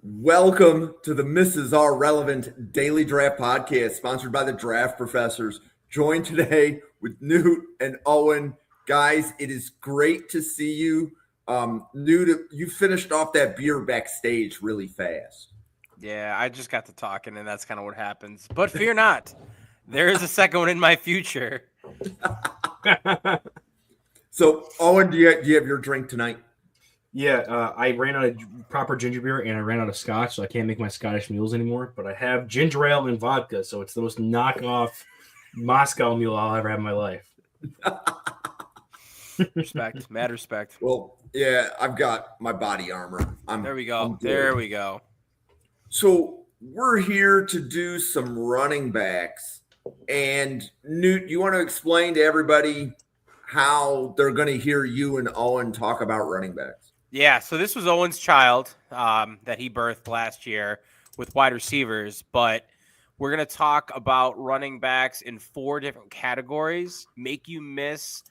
Welcome to the Mrs. R Relevant Daily Draft Podcast, sponsored by the Draft Professors. Joined today with Newt and Owen. Guys, it is great to see you. Newt, you finished off that beer backstage really fast. Yeah, I just got to talking, and that's kind of what happens. But fear not, there is a second one in my future. So, Owen, do you have your drink tonight? Yeah, I ran out of proper ginger beer and I ran out of scotch, so I can't make my Scottish mules anymore. But I have ginger ale and vodka, so it's the most knockoff Moscow mule I'll ever have in my life. Respect, mad respect. Well, yeah, I've got my body armor. There we go. There we go. So we're here to do some running backs. And Newt, you want to explain to everybody how they're going to hear you and Owen talk about running backs? Yeah, so this was Owen's child that he birthed last year with wide receivers, but we're going to talk about running backs in 4 different categories: make you miss,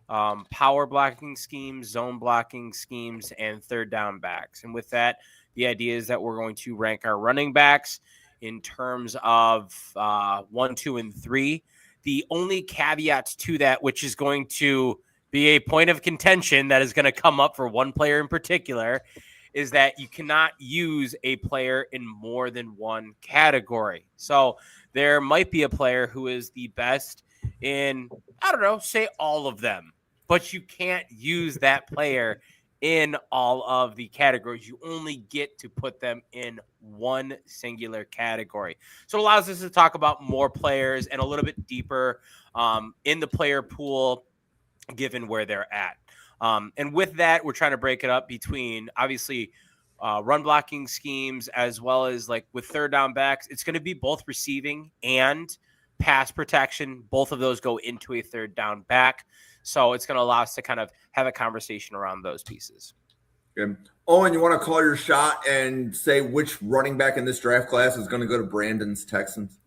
power blocking schemes, zone blocking schemes, and third down backs. And with that, the idea is that we're going to rank our running backs in terms of 1, 2, and 3. The only caveats to that, which is going to be a point of contention that is going to come up for one player in particular, is that you cannot use a player in more than one category. So there might be a player who is the best in, I don't know, say all of them, but you can't use that player in all of the categories. You only get to put them in one singular category. So it allows us to talk about more players and a little bit deeper in the player pool, given where they're at. And with that, we're trying to break it up between, obviously, run blocking schemes, as well as like with third down backs. It's going to be both receiving and pass protection. Both of those go into a third down back. So it's going to allow us to kind of have a conversation around those pieces. Okay. Owen, you want to call your shot and say which running back in this draft class is going to go to Brandon's Texans?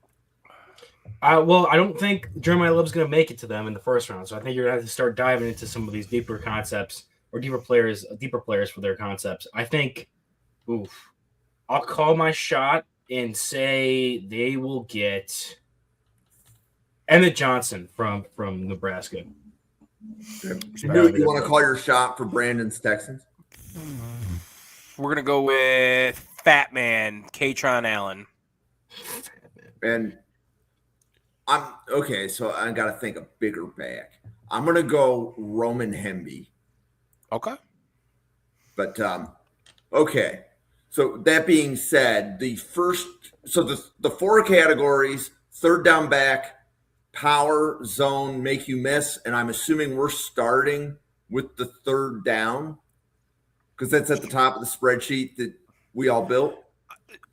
Well, I don't think Jeremiah Love's going to make it to them in the first round, so I think you're going to have to start diving into some of these deeper concepts or deeper players for their concepts. I think, I'll call my shot and say they will get Emmett Johnson from Nebraska. Okay. You want to call your shot for Brandon's Texans? We're going to go with Fat Man, Kaytron Allen. And so I got to think a bigger back. I'm going to go Roman Hemby. Okay. But, okay. So that being said, the 4 categories: third down back, power, zone, make you miss. And I'm assuming we're starting with the third down because that's at the top of the spreadsheet that we all built.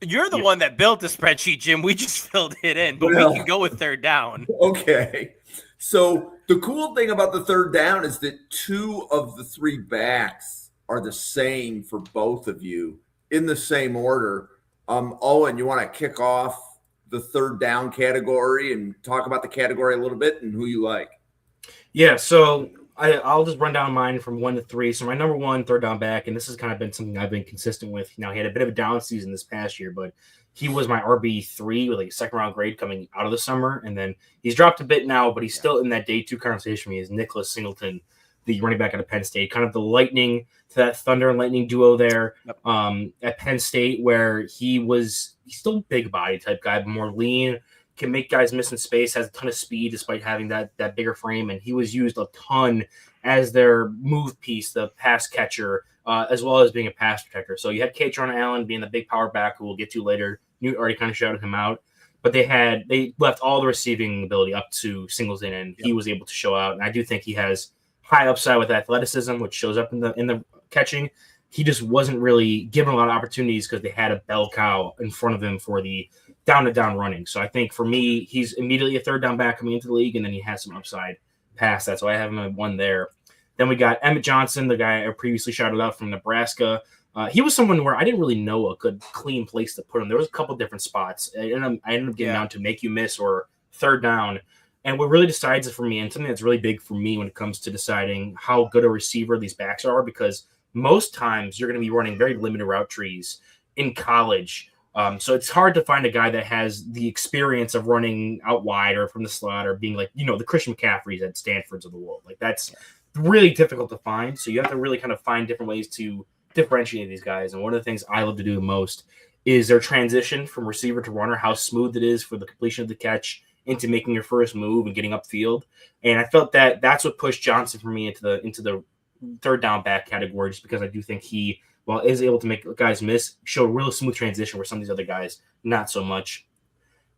You're the one that built the spreadsheet, Jim. We just filled it in, but we can go with third down. Okay. So the cool thing about the third down is that 2 of the 3 backs are the same for both of you in the same order. Owen, you want to kick off the third down category and talk about the category a little bit and who you like? Yeah, so I'll just run down mine from 1 to 3. So my number 1 third down back, and this has kind of been something I've been consistent with. Now, he had a bit of a down season this past year, but he was my RB3 with a second-round grade coming out of the summer. And then he's dropped a bit now, but he's still in that day 2 conversation for me is Nicholas Singleton, the running back out of Penn State, kind of the lightning to that Thunder and Lightning duo there at Penn State, where he's still big body type guy, but more lean, can make guys miss in space, has a ton of speed despite having that bigger frame, and he was used a ton as their move piece, the pass catcher, as well as being a pass protector. So you had Kaytron Allen being the big power back, who we'll get to later. Newt already kind of shouted him out, but they left all the receiving ability up to Singleton, and he was able to show out. And I do think he has high upside with athleticism, which shows up in the catching. He just wasn't really given a lot of opportunities because they had a bell cow in front of him for the down-to-down running. So I think for me, he's immediately a third down back coming into the league, and then he has some upside past that. So I have him at 1 there. Then we got Emmett Johnson, the guy I previously shouted out from Nebraska. He was someone where I didn't really know a good, clean place to put him. There was a couple different spots. I ended up getting down to make you miss or third down. And what really decides it for me, and something that's really big for me when it comes to deciding how good a receiver these backs are, because most times you're going to be running very limited route trees. in college. So it's hard to find a guy that has the experience of running out wide or from the slot or being like, the Christian McCaffreys at Stanfords of the world. Like that's really difficult to find. So you have to really kind of find different ways to differentiate these guys. And one of the things I love to do the most is their transition from receiver to runner, how smooth it is for the completion of the catch into making your first move and getting upfield. And I felt that that's what pushed Johnson for me into the third down back category, just because I do think he, while is able to make guys miss, show a real smooth transition where some of these other guys not so much.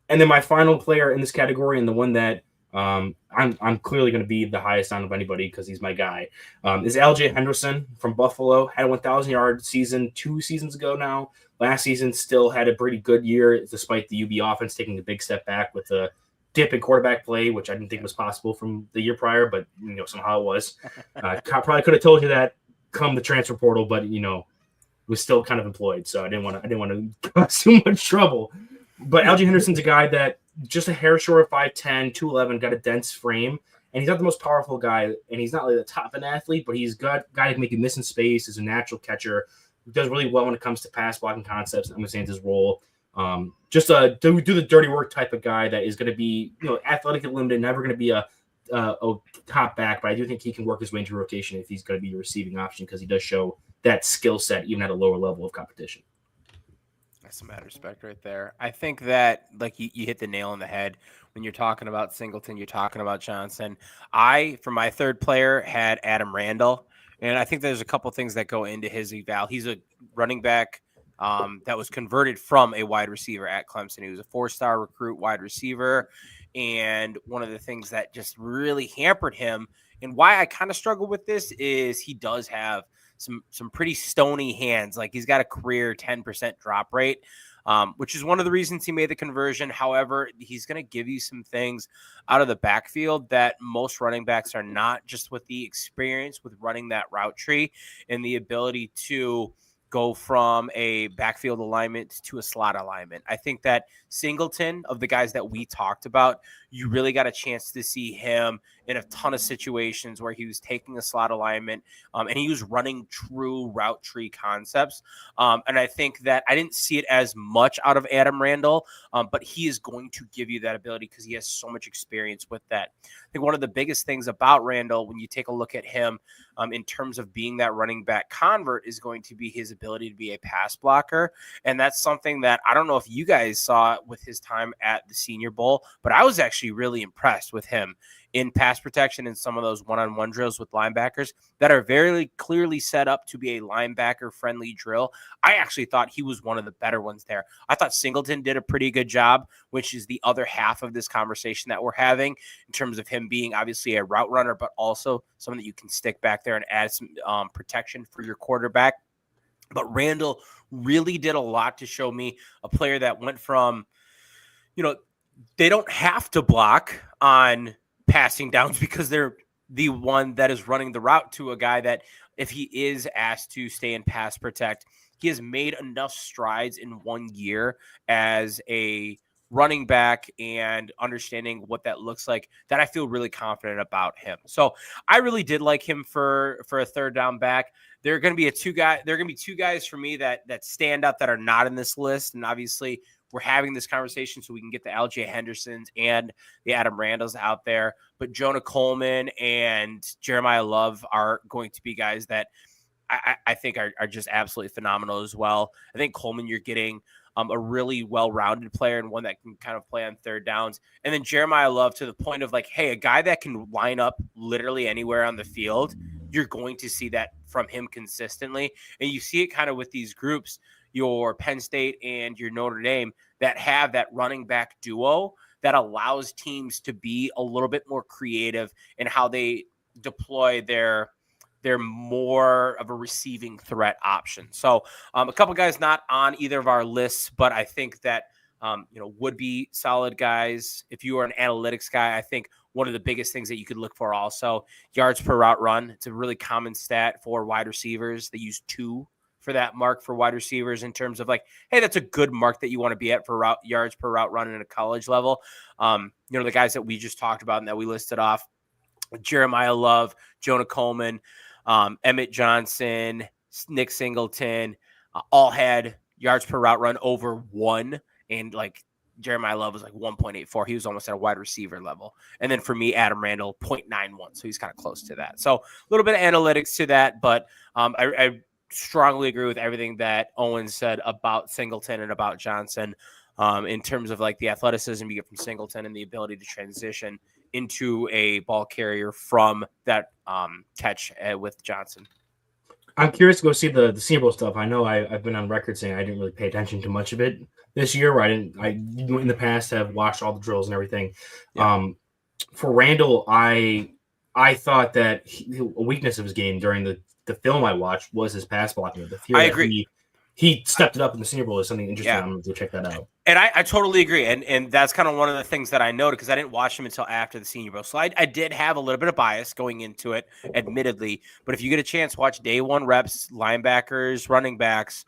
And then my final player in this category, and the one that I'm clearly going to be the highest on of anybody because he's my guy, is L.J. Henderson from Buffalo. Had a 1,000-yard season 2 seasons ago now. Last season still had a pretty good year despite the UB offense taking a big step back with a dip in quarterback play, which I didn't think was possible from the year prior, but somehow it was. Probably could have told you that come the transfer portal, but was still kind of employed, so I didn't want to cause too much trouble. But L.J. Henderson's a guy that just a hair short of 5'10", 211, got a dense frame, and he's not the most powerful guy, and he's not like the top of an athlete, but he's got a guy that can make you miss in space, is a natural catcher, does really well when it comes to pass blocking concepts and understands his role. Just a do the dirty work type of guy that is going to be athletically limited, never going to be a top back, but I do think he can work his way into rotation if he's going to be a receiving option because he does show that skill set even at a lower level of competition. That's some mad respect right there. I think that you hit the nail on the head when you're talking about Singleton, you're talking about Johnson. For my third player, had Adam Randall, and I think there's a couple things that go into his eval. He's a running back that was converted from a wide receiver at Clemson. He was a 4-star recruit wide receiver, and one of the things that just really hampered him and why I kind of struggle with this is he does have some pretty stony hands. Like he's got a career 10% drop rate, which is one of the reasons he made the conversion. However, he's going to give you some things out of the backfield that most running backs are not, just with the experience with running that route tree and the ability to go from a backfield alignment to a slot alignment. I think that Singleton, of the guys that we talked about, you really got a chance to see him in a ton of situations where he was taking a slot alignment and he was running true route tree concepts. And I think that I didn't see it as much out of Adam Randall, but he is going to give you that ability because he has so much experience with that. I think one of the biggest things about Randall, when you take a look at him in terms of being that running back convert, is going to be his ability to be a pass blocker. And that's something that I don't know if you guys saw with his time at the Senior Bowl, but I was actually really impressed with him in pass protection and some of those one-on-one drills with linebackers that are very clearly set up to be a linebacker-friendly drill. I actually thought he was one of the better ones there. I thought Singleton did a pretty good job, which is the other half of this conversation that we're having in terms of him being obviously a route runner, but also someone that you can stick back there and add some protection for your quarterback. But Randall really did a lot to show me a player that went from, they don't have to block on passing downs because they're the one that is running the route, to a guy that if he is asked to stay and pass protect, he has made enough strides in 1 year as a running back and understanding what that looks like that I feel really confident about him. So I really did like him for a third down back. There are going to be two guys for me that stand out that are not in this list. And obviously we're having this conversation so we can get the L.J. Hendersons and the Adam Randalls out there. But Jonah Coleman and Jeremiah Love are going to be guys that I think are just absolutely phenomenal as well. I think Coleman, you're getting a really well-rounded player and one that can kind of play on third downs. And then Jeremiah Love, to the point of a guy that can line up literally anywhere on the field. You're going to see that from him consistently. And you see it kind of with these groups, your Penn State and your Notre Dame, that have that running back duo that allows teams to be a little bit more creative in how they deploy their more of a receiving threat option. So a couple guys not on either of our lists, but I think that, would be solid guys. If you are an analytics guy, I think one of the biggest things that you could look for also, yards per route run. It's a really common stat for wide receivers. They use 2 for that mark for wide receivers in terms of hey, that's a good mark that you want to be at for yards per route run at a college level. The guys that we just talked about and that we listed off, Jeremiah Love, Jonah Coleman, Emmett Johnson, Nick Singleton, all had yards per route run over 1, and like Jeremiah Love was like 1.84. He was almost at a wide receiver level. And then for me, Adam Randall 0.91. So he's kind of close to that. So a little bit of analytics to that, but I strongly agree with everything that Owen said about Singleton and about Johnson in terms of like the athleticism you get from Singleton and the ability to transition into a ball carrier from that catch with Johnson. I'm curious to go see the Senior Bowl stuff. I know I've been on record saying I didn't really pay attention to much of it this year. Where I in the past have watched all the drills and everything. Yeah. For Randall, I thought that a weakness of his game during the film I watched was his pass blocking. I agree. He stepped it up in the Senior Bowl is something interesting. Yeah. I'm going to check that out. And I totally agree. And that's kind of one of the things that I noted because I didn't watch him until after the Senior Bowl. So I did have a little bit of bias going into it, admittedly. But if you get a chance, watch day one reps, linebackers, running backs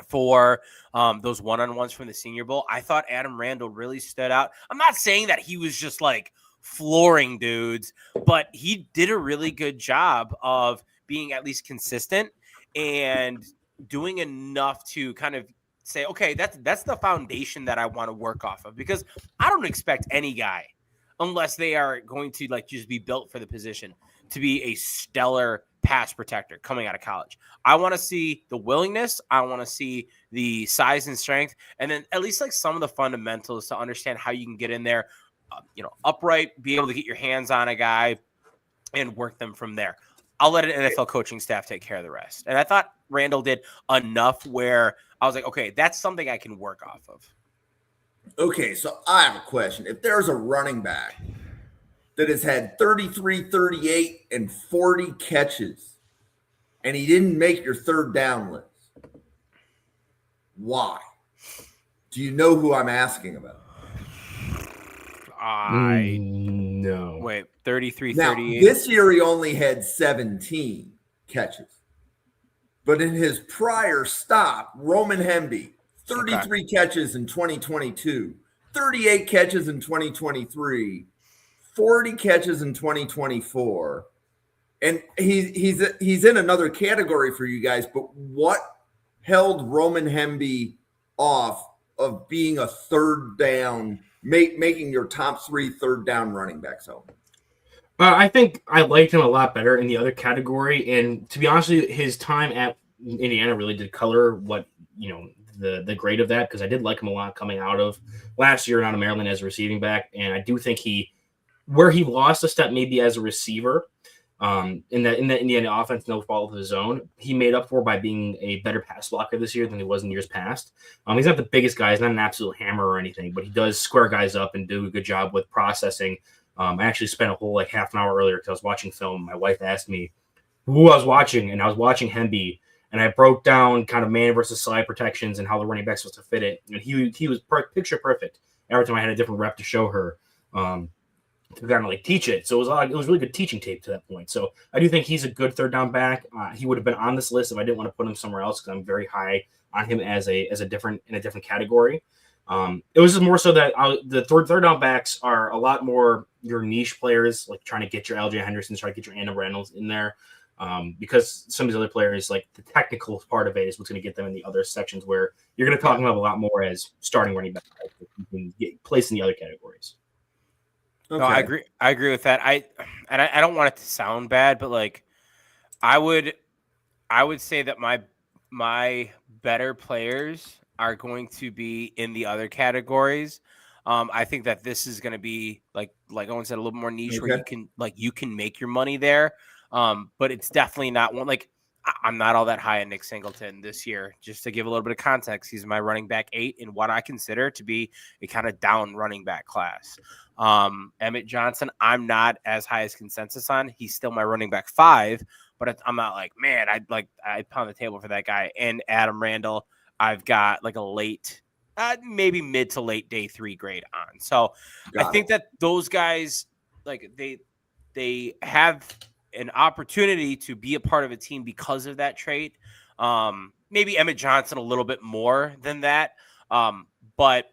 for those one-on-ones from the Senior Bowl. I thought Adam Randall really stood out. I'm not saying that he was just like flooring dudes, but he did a really good job of being at least consistent and doing enough to kind of say, okay, that's the foundation that I want to work off of, because I don't expect any guy, unless they are going to like just be built for the position, to be a stellar pass protector coming out of college. I want to see the willingness. I want to see the size and strength, and then at least like some of the fundamentals to understand how you can get in there, upright, be able to get your hands on a guy and work them from there. I'll let an NFL coaching staff take care of the rest. And I thought Randall did enough where I was like, okay, that's something I can work off of. Okay, so I have a question. If there's a running back that has had 33, 38, and 40 catches, and he didn't make your third down list, why? Do you know who I'm asking about? No. Wait, 33, now, 38. This year he only had 17 catches. But in his prior stop, Roman Hemby, 33 catches in 2022, 38 catches in 2023, 40 catches in 2024. And he's in another category for you guys, but what held Roman Hemby off of being a third down, making your top 3 third down running backs home? I think I liked him a lot better in the other category. And to be honest with you, his time at Indiana really did color what, the grade of that, because I did like him a lot coming out of last year and out of Maryland as a receiving back. And I do think where he lost a step maybe as a receiver in the Indiana offense, no fault of his own, he made up for by being a better pass blocker this year than he was in years past. He's not the biggest guy. He's not an absolute hammer or anything, but he does square guys up and do a good job with processing. I actually spent a whole half an hour earlier because I was watching film. My wife asked me who I was watching, and I was watching Hemby, and I broke down kind of man versus slide protections and how the running back supposed to fit it. And he was picture perfect. Every time I had a different rep to show her to kind of like teach it. So it was really good teaching tape to that point. So I do think he's a good third down back. He would have been on this list if I didn't want to put him somewhere else, because I'm very high on him as a different category. It was just more so that the third down backs are a lot more your niche players, like trying to get your LJ Henderson, trying to get your Adam Reynolds in there, because some of these other players, like the technical part of it is what's going to get them in the other sections where you're going to talk about a lot more as starting running back that you can get placed in the other categories. Okay. No, I agree with that. I don't want it to sound bad, but like I would say that my better players are going to be in the other categories. I think that this is going to be like Owen said, a little more niche where you can make your money there. But it's definitely not one like I'm not all that high on Nick Singleton this year. Just to give a little bit of context, he's my running back 8 in what I consider to be a kind of down running back class. Emmett Johnson, I'm not as high as consensus on. He's still my running back 5, but I'm not like, man, I'd pound the table for that guy. And Adam Randall, I've got like a late, maybe mid to late day 3 grade on. So I think that those guys, like they have an opportunity to be a part of a team because of that trait. Maybe Emmett Johnson a little bit more than that. But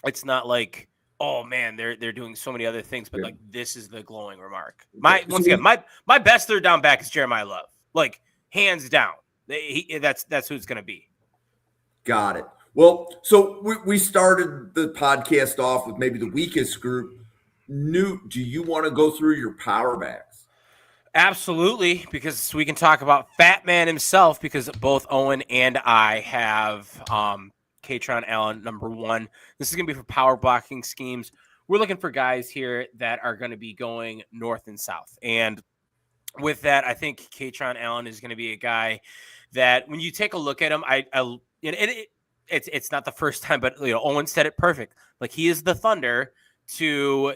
it's not like, oh man, they're doing so many other things, but like this is the glowing remark. Once again, my best third down back is Jeremiah Love. Like hands down. That's who it's going to be. Got it. Well, so we started the podcast off with maybe the weakest group. Newt, do you want to go through your power backs? Absolutely, because we can talk about Fat Man himself, because both Owen and I have Katron Allen number 1. This is going to be for power blocking schemes. We're looking for guys here that are going to be going north and south. And with that, I think Katron Allen is going to be a guy that when you take a look at him, it's not the first time, but Owen said it perfect. Like, he is the Thunder to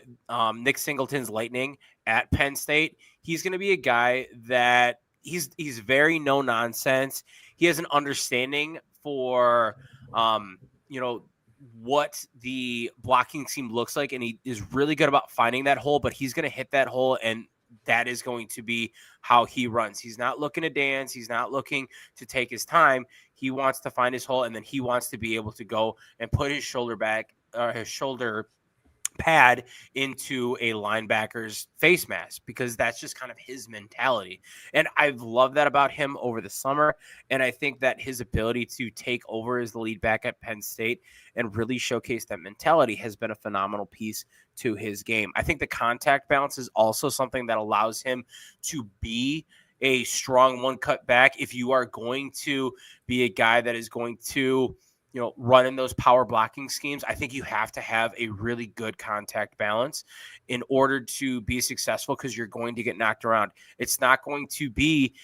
Nick Singleton's Lightning at Penn State. He's going to be a guy that he's very no nonsense. He has an understanding for what the blocking scheme looks like, and he is really good about finding that hole. But he's going to hit that hole, and that is going to be how he runs. He's not looking to dance. He's not looking to take his time. He wants to find his hole, and then he wants to be able to go and put his shoulder pad into a linebacker's face mask, because that's just kind of his mentality. And I've loved that about him over the summer. And I think that his ability to take over as the lead back at Penn State and really showcase that mentality has been a phenomenal piece to his game. I think the contact balance is also something that allows him to be a strong one cut back. If you are going to be a guy that is going to running those power blocking schemes, I think you have to have a really good contact balance in order to be successful, because you're going to get knocked around. It's not going to be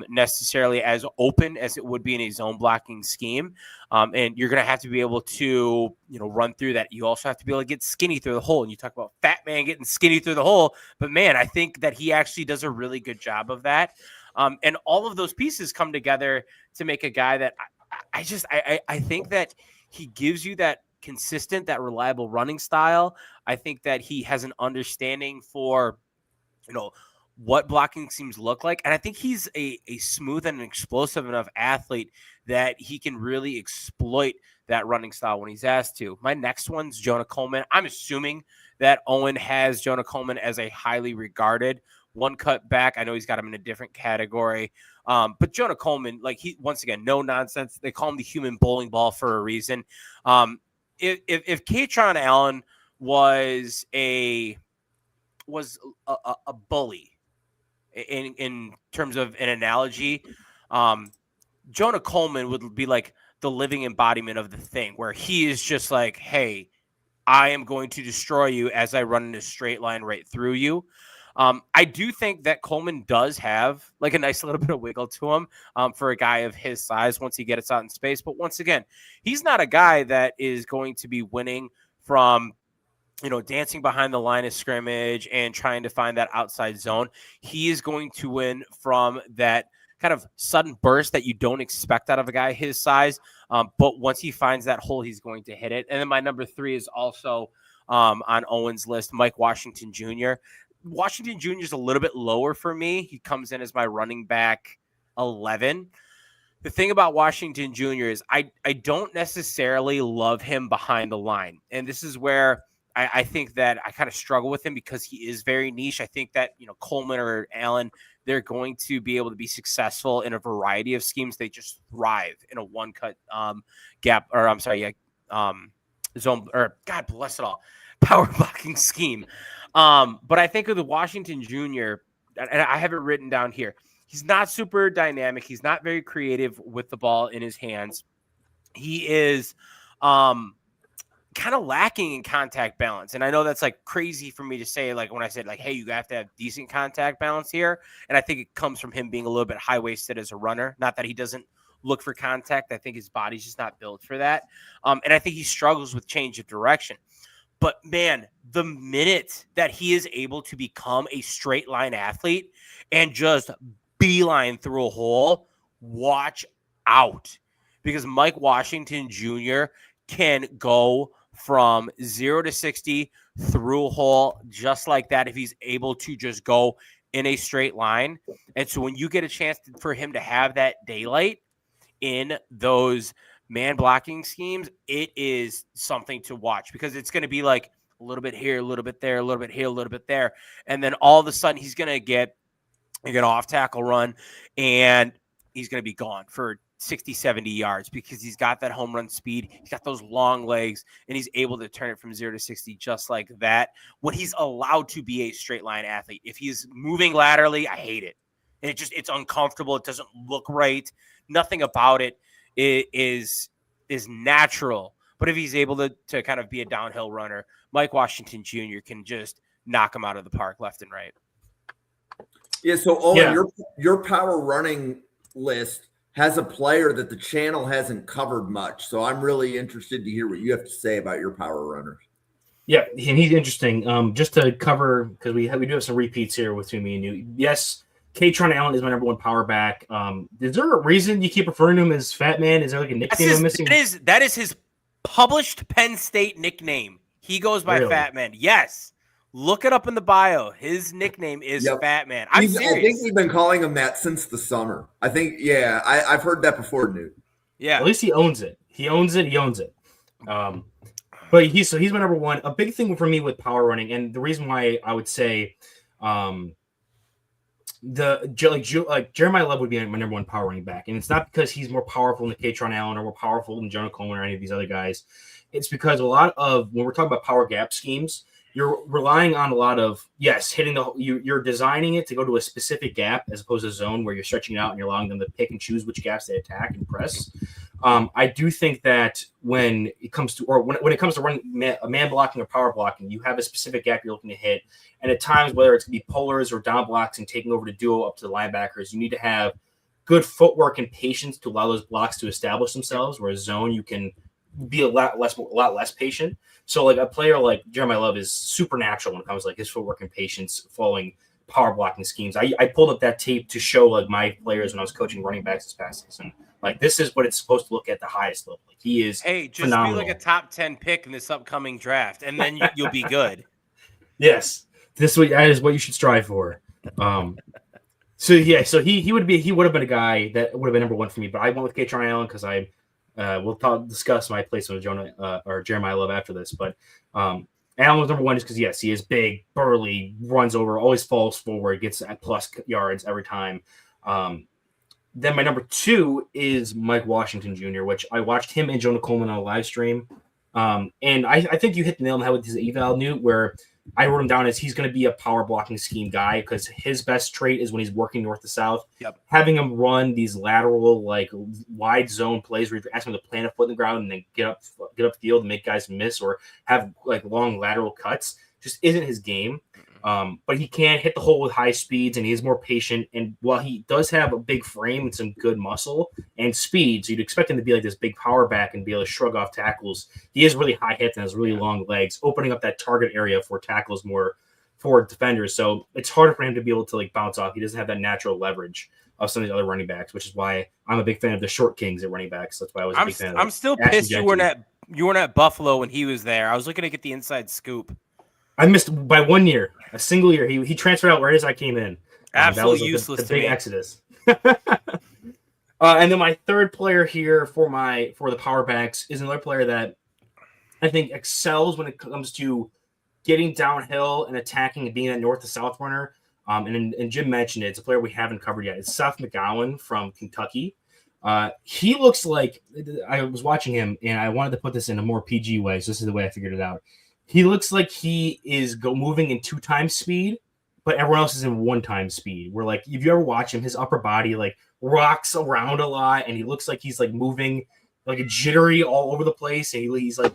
necessarily as open as it would be in a zone blocking scheme. And you're going to have to be able to, run through that. You also have to be able to get skinny through the hole. And you talk about Fat Man getting skinny through the hole, but man, I think that he actually does a really good job of that. And all of those pieces come together to make a guy that I think that he gives you that consistent, that reliable running style. I think that he has an understanding for, what blocking schemes look like. And I think he's a smooth and an explosive enough athlete that he can really exploit that running style when he's asked to. My next one's Jonah Coleman. I'm assuming that Owen has Jonah Coleman as a highly regarded one cut back. I know he's got him in a different category. But Jonah Coleman, once again, no nonsense. They call him the human bowling ball for a reason. If Katron Allen was a bully in terms of an analogy, Jonah Coleman would be like the living embodiment of the thing, where he is just like, hey, I am going to destroy you as I run in a straight line right through you. I do think that Coleman does have like a nice little bit of wiggle to him for a guy of his size once he gets out in space. But once again, he's not a guy that is going to be winning from, dancing behind the line of scrimmage and trying to find that outside zone. He is going to win from that kind of sudden burst that you don't expect out of a guy his size. But once he finds that hole, he's going to hit it. And then my number 3 is also on Owen's list, Mike Washington Jr. Washington Jr. is a little bit lower for me. He comes in as my running back 11. The thing about Washington Jr. is I don't necessarily love him behind the line. And this is where I think that I kind of struggle with him, because he is very niche. I think that, Coleman or Allen, they're going to be able to be successful in a variety of schemes. They just thrive in a one-cut zone, or God bless it all, power blocking scheme. But I think of the Washington Jr., and I have it written down here, he's not super dynamic. He's not very creative with the ball in his hands. He is kind of lacking in contact balance. And I know that's like crazy for me to say, like when I said like, hey, you have to have decent contact balance here. And I think it comes from him being a little bit high-waisted as a runner. Not that he doesn't look for contact. I think his body's just not built for that. And I think he struggles with change of direction. But man, the minute that he is able to become a straight line athlete and just beeline through a hole, watch out. Because Mike Washington Jr. can go from 0 to 60 through a hole just like that if he's able to just go in a straight line. And so when you get a chance for him to have that daylight in those man blocking schemes, it is something to watch, because it's going to be like a little bit here, a little bit there, a little bit here, a little bit there. And then all of a sudden he's going to get an off tackle run and he's going to be gone for 60, 70 yards because he's got that home run speed. He's got those long legs, and he's able to turn it from 0 to 60 just like that. When he's allowed to be a straight line athlete, if he's moving laterally, I hate it. And it's uncomfortable. It doesn't look right. Nothing about it is natural. But if he's able to kind of be a downhill runner, Mike Washington Jr. can just knock him out of the park left and right. Yeah. So Owen, your power running list has a player that the channel hasn't covered much. So I'm really interested to hear what you have to say about your power runners. Yeah, and he's interesting. Just to cover, because we do have some repeats here between me and you. Yes, Katron Allen is my number one power back. Is there a reason you keep referring to him as Fat Man? Is there like a nickname I'm missing? That is his published Penn State nickname. He goes by Fat Man. Yes. Look it up in the bio. His nickname is Fat Man. I'm serious. I think we've been calling him that since the summer. I think, I've heard that before, Newt. Yeah. At least he owns it. He owns it. But he's my number one. A big thing for me with power running, and the reason why I would say Jeremiah Love would be my number one power running back. And it's not because he's more powerful than Katron Allen or more powerful than Jonah Coleman or any of these other guys. It's because a lot of, when we're talking about power gap schemes, you're relying on a lot of, hitting you're designing it to go to a specific gap as opposed to a zone where you're stretching it out and you're allowing them to pick and choose which gaps they attack and press. I do think that when it comes to running a man blocking or power blocking, you have a specific gap you're looking to hit. And at times, whether it's going to be polars or down blocks and taking over to duo up to the linebackers, you need to have good footwork and patience to allow those blocks to establish themselves. Whereas zone, you can be a lot less patient. So like a player like Jeremiah Love is supernatural when it comes to like his footwork and patience following power blocking schemes. I pulled up that tape to show like my players when I was coaching running backs this past season. Like this is what it's supposed to look at the highest level. Like he is phenomenal. Be like a top 10 pick in this upcoming draft, and then you'll be good. Yes, that is what you should strive for. So he would have been a guy that would have been number one for me. But I went with Katron Allen because we'll discuss my placement with Jeremiah Love after this. But Allen was number one just because, he is big, burly, runs over, always falls forward, gets at plus yards every time. Then my number two is Mike Washington Jr., which I watched him and Jonah Coleman on a live stream. And I think you hit the nail on the head with his eval, Newt, where I wrote him down as he's going to be a power blocking scheme guy because his best trait is when he's working north to south. Yep. Having him run these lateral, like wide zone plays where you ask him to plant a foot in the ground and then get up field and make guys miss or have like long lateral cuts just isn't his game. But he can hit the hole with high speeds and he is more patient. And while he does have a big frame and some good muscle and speed, so you'd expect him to be like this big power back and be able to shrug off tackles. He is really high hit and has really long legs, opening up that target area for tackles more for defenders. So it's harder for him to be able to like bounce off. He doesn't have that natural leverage of some of the other running backs, which is why I'm a big fan of the short kings at running backs. That's why I was a big fan of I'm still pissed you weren't at Buffalo when he was there. I was looking to get the inside scoop. I missed by 1 year, a single year. He transferred out right as I came in. Absolutely useless. The big exodus. And then my third player here for the power backs is another player that I think excels when it comes to getting downhill and attacking and being that north to south runner. And Jim mentioned it. It's a player we haven't covered yet. It's Seth McGowan from Kentucky. He looks like I was watching him, and I wanted to put this in a more PG way. So this is the way I figured it out. He looks like he is moving in 2 times speed, but everyone else is in 1 time speed. Where like if you ever watch him, his upper body like rocks around a lot, and he looks like he's like moving like a jittery all over the place. And he's like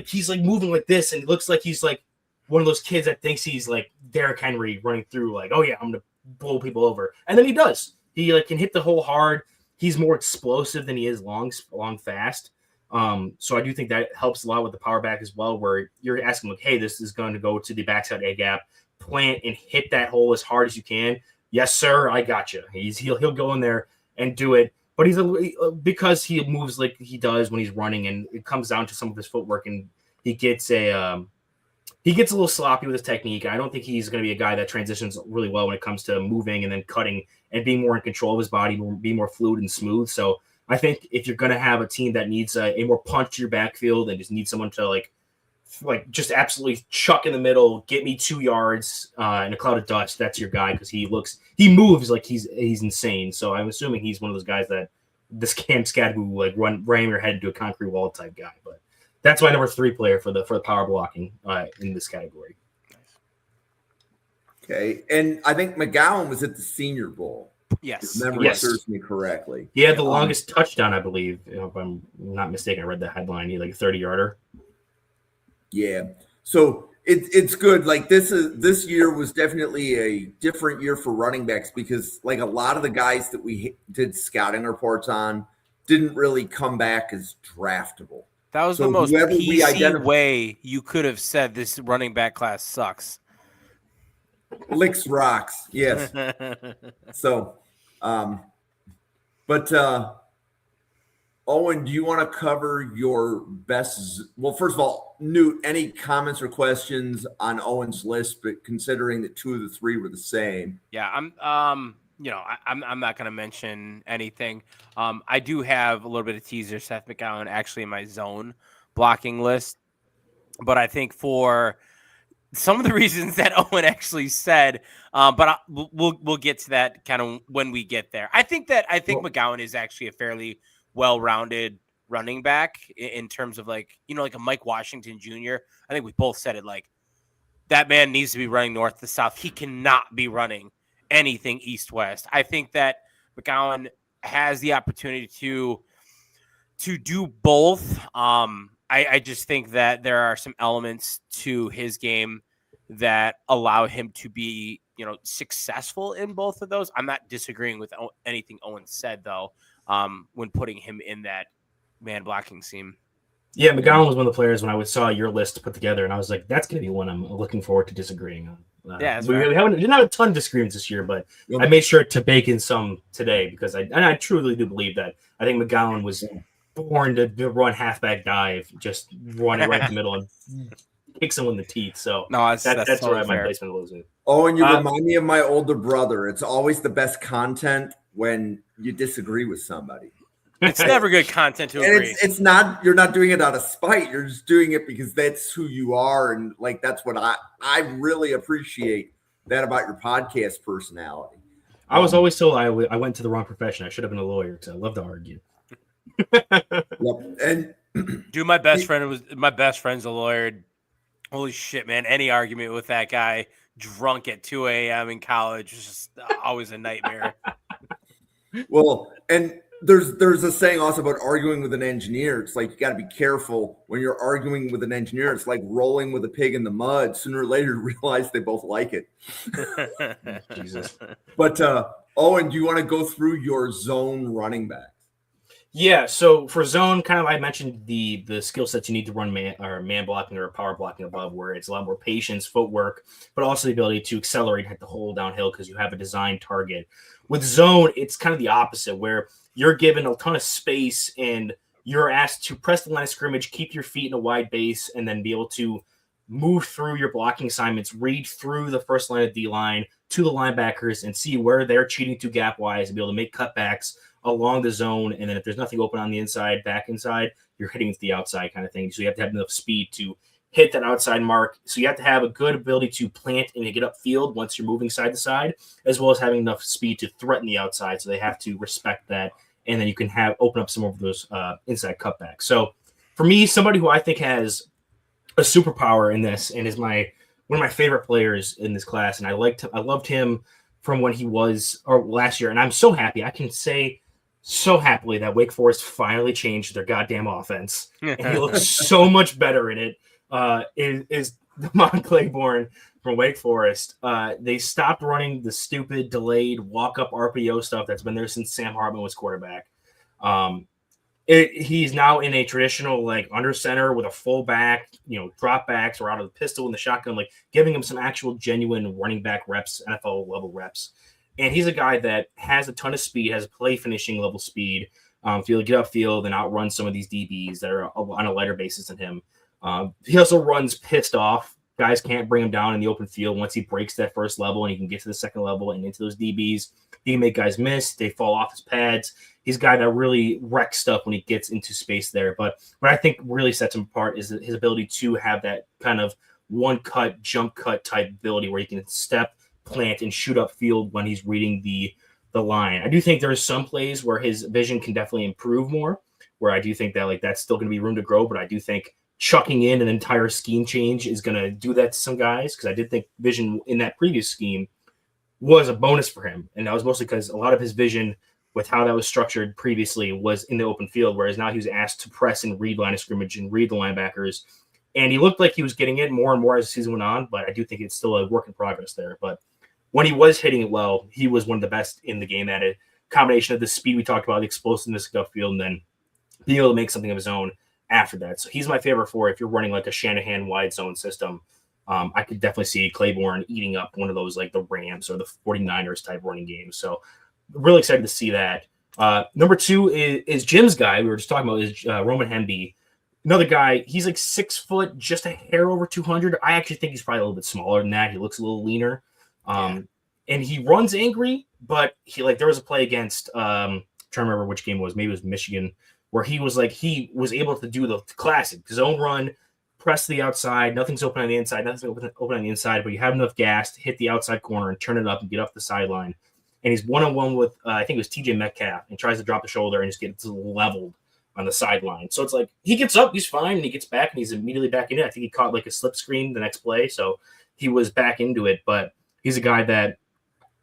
he's moving like this, and he looks like he's like one of those kids that thinks he's like Derrick Henry running through like, oh yeah, I'm gonna blow people over, and then he does. He like can hit the hole hard. He's more explosive than he is long fast. So I do think that helps a lot with the power back as well, where you're asking like, hey, this is going to go to the backside A gap, plant and hit that hole as hard as you can. Yes, sir, I got you. He'll go in there and do it, but because he moves like he does when he's running, and it comes down to some of his footwork, and he gets a little sloppy with his technique. I don't think he's going to be a guy that transitions really well when it comes to moving and then cutting and being more in control of his body, being more fluid and smooth. So I think if you're going to have a team that needs a more punch to your backfield and just needs someone to like just absolutely chuck in the middle, get me 2 yards in a cloud of dust, that's your guy, because he moves like he's insane. So I'm assuming he's one of those guys that this Cam Skadoo like ram your head into a concrete wall type guy. But that's my number 3 player for the power blocking in this category. Okay, and I think McGowan was at the Senior Bowl. Yes. If memory serves me correctly. He had the longest touchdown, I believe. If I'm not mistaken, I read the headline. He had like a 30-yarder. Yeah. So it's good. Like this year was definitely a different year for running backs because like a lot of the guys that we did scouting reports on didn't really come back as draftable. That was the most PC way you could have said this running back class sucks. Licks rocks, yes. So, but Owen, do you want to cover your best? Well, first of all, Newt, any comments or questions on Owen's list? But considering that 2 of the 3 were the same, yeah, I'm not going to mention anything. I do have a little bit of teaser. Seth McGowan actually in my zone blocking list, but I think for some of the reasons that Owen actually said, but we'll get to that kind of when we get there. I think McGowan is actually a fairly well-rounded running back in terms of like a Mike Washington Jr. I think we both said it, like that man needs to be running north to south. He cannot be running anything east-west. I think that McGowan has the opportunity to do both. I just think that there are some elements to his game that allow him to be, successful in both of those. I'm not disagreeing with anything Owen said, though, when putting him in that man blocking scheme. Yeah, McGowan was one of the players when I saw your list put together, and I was like, that's going to be one I'm looking forward to disagreeing on. We didn't have a ton of disagreements this year, but I made sure to bake in some today because I truly do believe that. I think McGowan was born to run halfback dive, just run it right in the middle and kick someone in the teeth. So that's totally where my placement was in. Oh, and you remind me of my older brother. It's always the best content when you disagree with somebody. It's never good content to agree. It's not, you're not doing it out of spite. You're just doing it because that's who you are. And like, that's what I really appreciate that about your podcast personality. I was always told I went to the wrong profession. I should have been a lawyer because I love to argue. And dude, my best friend's a lawyer. Holy shit, man. Any argument with that guy drunk at 2 a.m. in college is just always a nightmare. Well, and there's a saying also about arguing with an engineer. It's like you got to be careful when you're arguing with an engineer. It's like rolling with a pig in the mud. Sooner or later, you realize they both like it. Jesus. But Owen, do you want to go through your zone running back? Yeah, so for zone, kind of I mentioned the skill sets you need to run man blocking or power blocking above, where it's a lot more patience, footwork, but also the ability to accelerate and hit the hole downhill because you have a designed target. With zone, it's kind of the opposite, where you're given a ton of space and you're asked to press the line of scrimmage, keep your feet in a wide base, and then be able to move through your blocking assignments, read through the first line of D-line to the linebackers and see where they're cheating to gap-wise and be able to make cutbacks along the zone. And then if there's nothing open on the inside, back inside, you're hitting to the outside kind of thing. So you have to have enough speed to hit that outside mark. So you have to have a good ability to plant and get upfield once you're moving side to side, as well as having enough speed to threaten the outside. So they have to respect that. And then you can open up some of those inside cutbacks. So for me, somebody who I think has a superpower in this and is one of my favorite players in this class. And I loved him from when he was last year. And I'm so happy. I can say so happily that Wake Forest finally changed their goddamn offense. And he looks so much better in it. Is Demond Claiborne from Wake Forest. They stopped running the stupid delayed walk-up RPO stuff that's been there since Sam Hartman was quarterback. He's now in a traditional like under center with a full back, drop backs or out of the pistol in the shotgun, like giving him some actual genuine running back reps, NFL level reps. And he's a guy that has a ton of speed, has play finishing level speed, to be able to get upfield and outrun some of these DBs that are on a lighter basis than him. He also runs pissed off. Guys can't bring him down in the open field once he breaks that first level and he can get to the second level and into those DBs. He can make guys miss. They fall off his pads. He's a guy that really wrecks stuff when he gets into space there. But what I think really sets him apart is his ability to have that kind of one-cut, jump cut type ability where he can step, plant, and shoot upfield when he's reading the the line. I do think there's some plays where his vision can definitely improve more, where I do think that like that's still going to be room to grow, but I do think chucking in an entire scheme change is going to do that to some guys, because I did think vision in that previous scheme was a bonus for him. And that was mostly because a lot of his vision with how that was structured previously was in the open field, whereas now he was asked to press and read line of scrimmage and read the linebackers. And he looked like he was getting it more and more as the season went on, but I do think it's still a work in progress there. But when he was hitting it well, he was one of the best in the game at it. Combination of the speed we talked about, the explosiveness of upfield, and then being able to make something of his own after that. So he's my favorite for if you're running like a Shanahan wide zone system. I could definitely see Claiborne eating up one of those like the Rams or the 49ers type running games. So really excited to see that. Number 2 is Jim's guy. We were just talking about is Roman Hemby. Another guy, he's like 6 foot, just a hair over 200. I actually think he's probably a little bit smaller than that. He looks a little leaner. And he runs angry, but he like there was a play against I'm trying to remember which game it was, maybe it was Michigan, where he was able to do the classic zone run, press to the outside, nothing's open on the inside, nothing's open on the inside, but you have enough gas to hit the outside corner and turn it up and get up the sideline. And he's one-on-one with I think it was TJ Metcalf, and tries to drop the shoulder and just gets leveled on the sideline. So it's like he gets up, he's fine, and he gets back and he's immediately back in it. I think he caught like a slip screen the next play, so he was back into it. But he's a guy that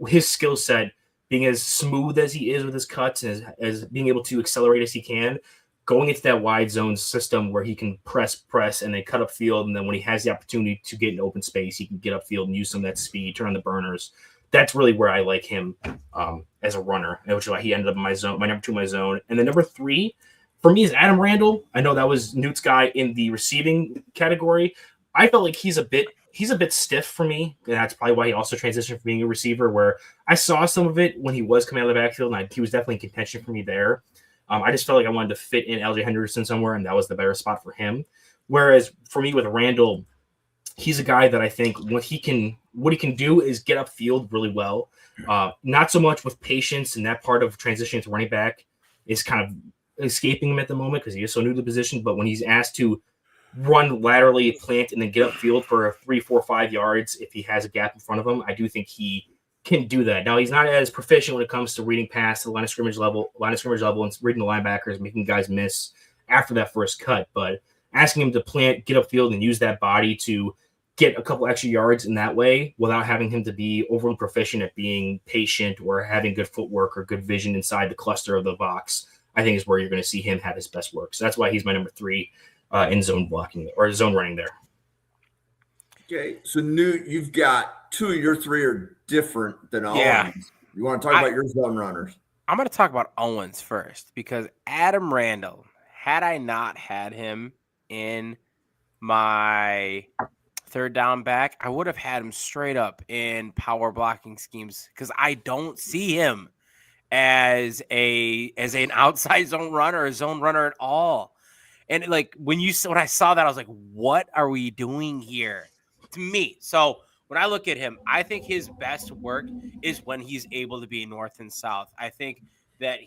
his skill set, being as smooth as he is with his cuts and as being able to accelerate as he can, going into that wide zone system where he can press, and then cut up field. And then when he has the opportunity to get in open space, he can get upfield and use some of that speed, turn on the burners. That's really where I like him as a runner, which is why he ended up in my zone, my number 2 in my zone. And then number 3 for me is Adam Randall. I know that was Newt's guy in the receiving category. I felt like he's a bit stiff for me. And that's probably why he also transitioned from being a receiver, where I saw some of it when he was coming out of the backfield, and he was definitely in contention for me there. I just felt like I wanted to fit in LJ Henderson somewhere, and that was the better spot for him. Whereas for me with Randall, he's a guy that I think what he can do is get upfield really well. Not so much with patience, and that part of transitioning to running back is kind of escaping him at the moment because he is so new to the position. But when he's asked to run laterally, plant, and then get upfield for 3, 4, 5 yards, if he has a gap in front of him, I do think he can do that. Now, he's not as proficient when it comes to reading past the line of scrimmage level, and reading the linebackers, making guys miss after that first cut. But asking him to plant, get upfield, and use that body to get a couple extra yards in that way without having him to be overly proficient at being patient or having good footwork or good vision inside the cluster of the box, I think is where you're going to see him have his best work. So that's why he's my number 3 in zone blocking or zone running there. Okay, so Newt, you've got 2 of your 3 are different than Owens. Yeah. You want to talk about your zone runners? I'm going to talk about Owens first, because Adam Randall, had I not had him in my third down back, I would have had him straight up in power blocking schemes, because I don't see him as an outside zone runner, a zone runner at all. And like when I saw that, I was like, what are we doing here? To me. So when I look at him, I think his best work is when he's able to be north and south. I think that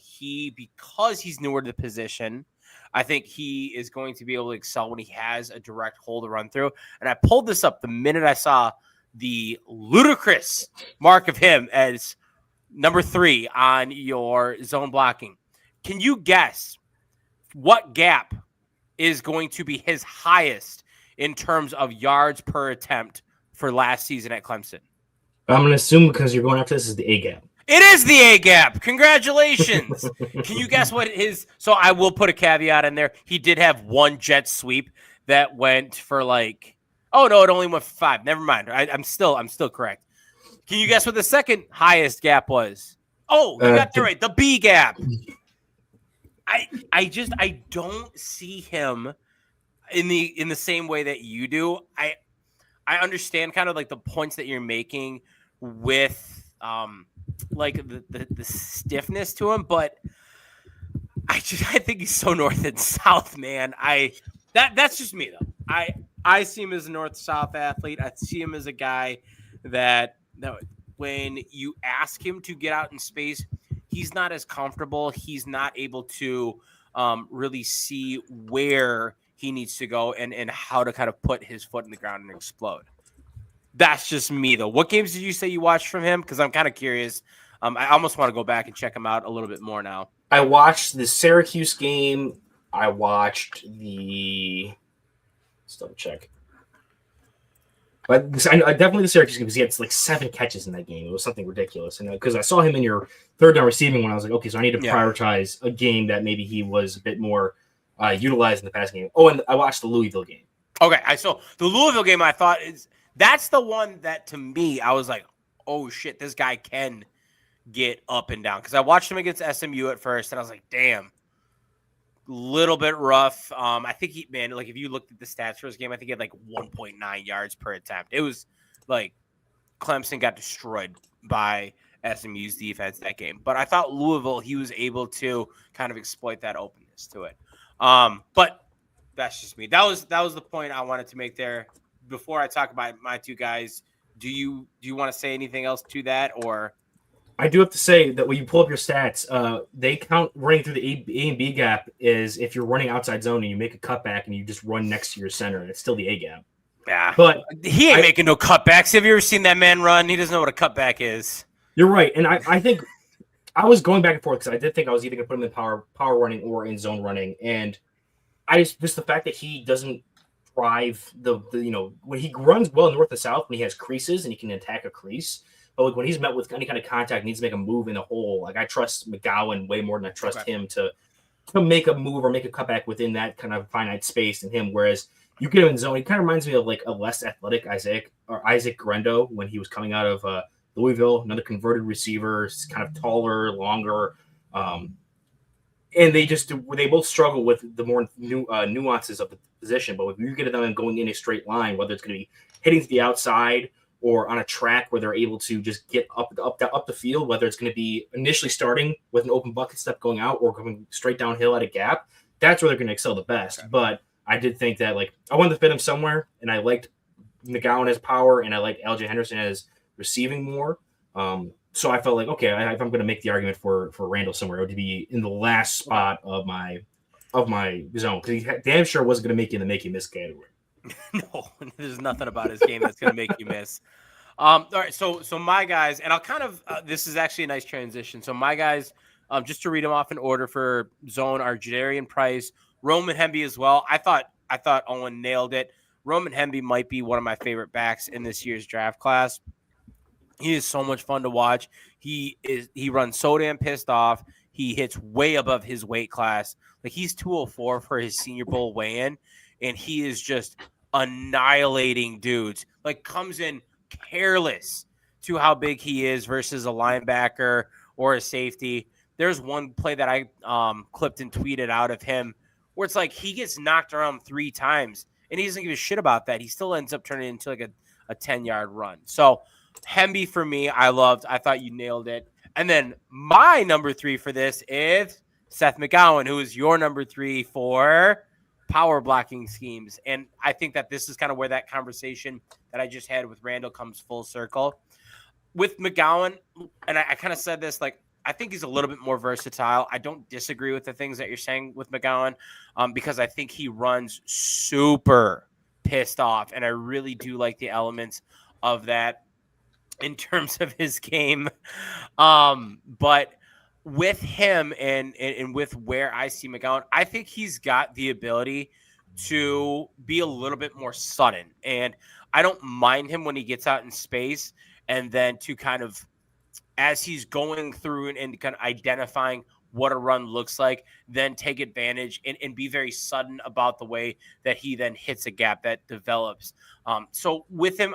because he's newer to the position, I think he is going to be able to excel when he has a direct hole to run through. And I pulled this up the minute I saw the ludicrous mark of him as number 3 on your zone blocking. Can you guess what gap is going to be his highest in terms of yards per attempt for last season at Clemson? I'm going to assume, because you're going after this, is the A gap. It is the A gap. Congratulations. Can you guess what his? So I will put a caveat in there. He did have one jet sweep that went for like, oh no, it only went for 5. Never mind. I'm still correct. Can you guess what the second highest gap was? Oh, you got that right. The B gap. I don't see him in the same way that you do. I understand kind of like the points that you're making with like the stiffness to him, but I think he's so north and south, man. That's just me though. I see him as a north-south athlete. I see him as a guy that when you ask him to get out in space, he's not as comfortable. He's not able to really see where he needs to go and how to kind of put his foot in the ground and explode. That's just me, though. What games did you say you watched from him? Because I'm kind of curious I almost want to go back and check him out a little bit more now. I watched the Syracuse game. I watched the. Let's double check. But I definitely the Syracuse game because he had like 7 catches in that game. It was something ridiculous. And because I saw him in your third down receiving one, I was like, okay, so I need to prioritize a game that maybe he was a bit more utilized in the passing game. Oh, and I watched the Louisville game. Okay, so the Louisville game, I thought that's the one that to me I was like, oh shit, this guy can get up and down because I watched him against SMU at first, and I was like, damn. Little bit rough. I think if you looked at the stats for his game, I think he had like 1.9 yards per attempt. It was like Clemson got destroyed by SMU's defense that game. But I thought Louisville, he was able to kind of exploit that openness to it. But that's just me. That was the point I wanted to make there. Before I talk about my two guys, do you want to say anything else to that, or? I do have to say that when you pull up your stats, they count running through the A and B gap is if you're running outside zone and you make a cutback and you just run next to your center, and it's still the A gap. Yeah, but he ain't making no cutbacks. Have you ever seen that man run? He doesn't know what a cutback is. You're right, and I think I was going back and forth because I did think I was either going to put him in power running or in zone running, and I just the fact that he doesn't drive the when he runs well north to south when he has creases and he can attack a crease. But like when he's met with any kind of contact, needs to make a move in a hole. Like I trust McGowan way more than I trust him to make a move or make a cutback within that kind of finite space than him. Whereas you get him in zone, he kind of reminds me of like a less athletic Isaac Grendo when he was coming out of Louisville, another converted receiver, kind of taller, longer, and they both struggle with the more nuances of the position. But if you get them going in a straight line, whether it's going to be hitting to the outside or on a track where they're able to just get up the field, whether it's going to be initially starting with an open bucket step going out or coming straight downhill at a gap, that's where they're going to excel the best. Okay. But I did think that I wanted to fit him somewhere, and I liked McGowan as power, and I liked LJ Henderson as receiving more. So I felt like, okay, if I'm going to make the argument for Randall somewhere, it would be in the last spot of my zone because he damn sure wasn't going to make you in the make you miss category. No, there's nothing about his game that's going to make you miss. All right, so my guys, and I'll kind of this is actually a nice transition. So my guys, just to read them off in order for zone are Jadarian Price, Roman Hemby as well. I thought Owen nailed it. Roman Hemby might be one of my favorite backs in this year's draft class. He is so much fun to watch. He runs so damn pissed off. He hits way above his weight class. Like he's 204 for his Senior Bowl weigh-in, and he is just annihilating dudes. Like comes in careless to how big he is versus a linebacker or a safety. There's one play that I clipped and tweeted out of him where it's like he gets knocked around 3 times and he doesn't give a shit about that. He still ends up turning into like a 10-yard run. So Hemby for me, I loved. I thought you nailed it. And then my number 3 for this is Seth McGowan, who is your number 3 for power blocking schemes. And I think that this is kind of where that conversation that I just had with Randall comes full circle. With McGowan, and I kind of said this, like, I think he's a little bit more versatile. I don't disagree with the things that you're saying with McGowan because I think he runs super pissed off, and I really do like the elements of that in terms of his game. But with him and with where I see McGowan, I think he's got the ability to be a little bit more sudden. And I don't mind him when he gets out in space and then to kind of, as he's going through and kind of identifying what a run looks like, then take advantage and be very sudden about the way that he then hits a gap that develops. So with him,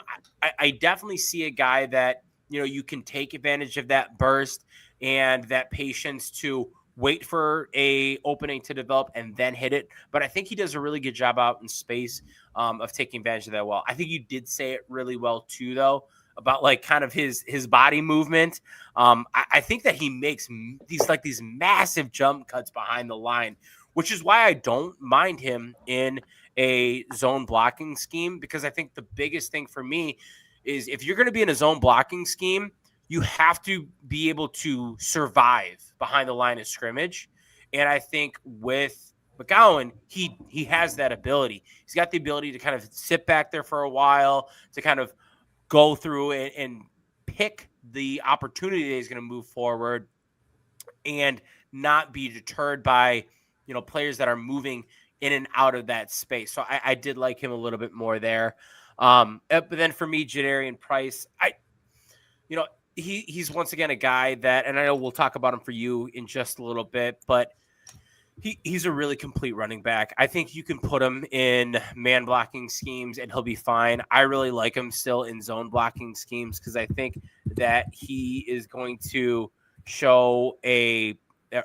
I definitely see a guy that, you can take advantage of that burst and that patience to wait for a opening to develop and then hit it. But I think he does a really good job out in space of taking advantage of that well. I think you did say it really well too, though, about like kind of his body movement. I think that he makes these massive jump cuts behind the line, which is why I don't mind him in a zone blocking scheme, because I think the biggest thing for me is if you're going to be in a zone blocking scheme, you have to be able to survive behind the line of scrimmage. And I think with McGowan, he has that ability. He's got the ability to kind of sit back there for a while, to kind of go through it and pick the opportunity that he's going to move forward and not be deterred by, players that are moving in and out of that space. So I did like him a little bit more there. But then for me, Jadarian Price, he's once again a guy that, and I know we'll talk about him for you in just a little bit, but he's a really complete running back. I think you can put him in man blocking schemes and he'll be fine. I really like him still in zone blocking schemes because I think that he is going to show a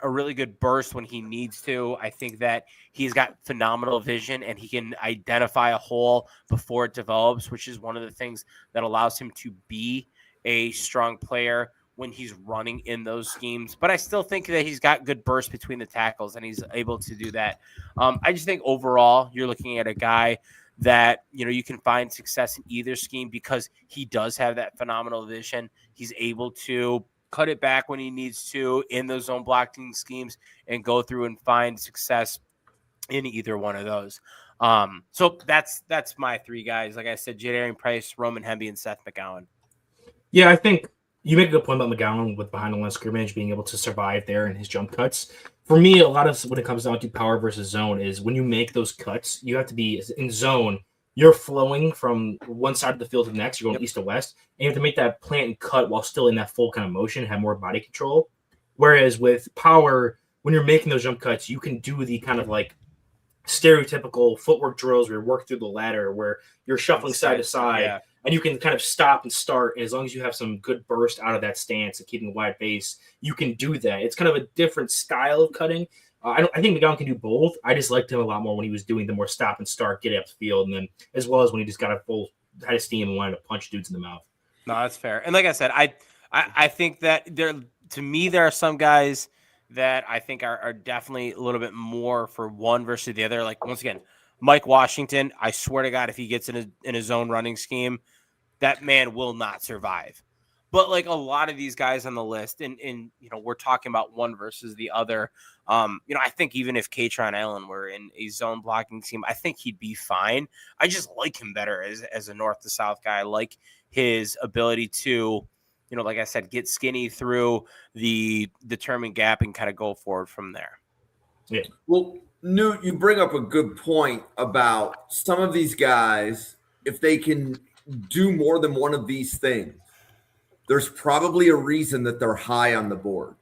really good burst when he needs to. I think that he's got phenomenal vision and he can identify a hole before it develops, which is one of the things that allows him to be a strong player when he's running in those schemes. But I still think that he's got good burst between the tackles and he's able to do that. I just think overall you're looking at a guy that, you can find success in either scheme because he does have that phenomenal vision. He's able to cut it back when he needs to in those zone blocking schemes and go through and find success in either one of those. So that's my three guys. Like I said, Jadarian Price, Roman Hemby, and Seth McGowan. Yeah, I think you make a good point about McGowan with behind the line scrimmage being able to survive there and his jump cuts. For me, a lot of when it comes down to power versus zone is when you make those cuts, you have to be in zone. You're flowing from one side of the field to the next. You're going east to west, and you have to make that plant and cut while still in that full kind of motion, have more body control. Whereas with power, when you're making those jump cuts, you can do the kind of like stereotypical footwork drills where you work through the ladder, where you're shuffling side to side. Yeah. And you can kind of stop and start. And as long as you have some good burst out of that stance and keeping a wide base, you can do that. It's kind of a different style of cutting. I think McGowan can do both. I just liked him a lot more when he was doing the more stop and start, get up the field, and then as well as when he just got a full head of steam and wanted to punch dudes in the mouth. No, that's fair. And like I said, I think that there are some guys that I think are definitely a little bit more for one versus the other. Like once again, Mike Washington, I swear to God, if he gets in his zone running scheme, that man will not survive. But like a lot of these guys on the list, and we're talking about one versus the other. I think even if Kaytron Allen were in a zone blocking scheme, I think he'd be fine. I just like him better as a north to south guy. I like his ability to, like I said, get skinny through the determined gap and kind of go forward from there. Yeah. Well, Newt, you bring up a good point about some of these guys, if they can do more than one of these things, there's probably a reason that they're high on the board,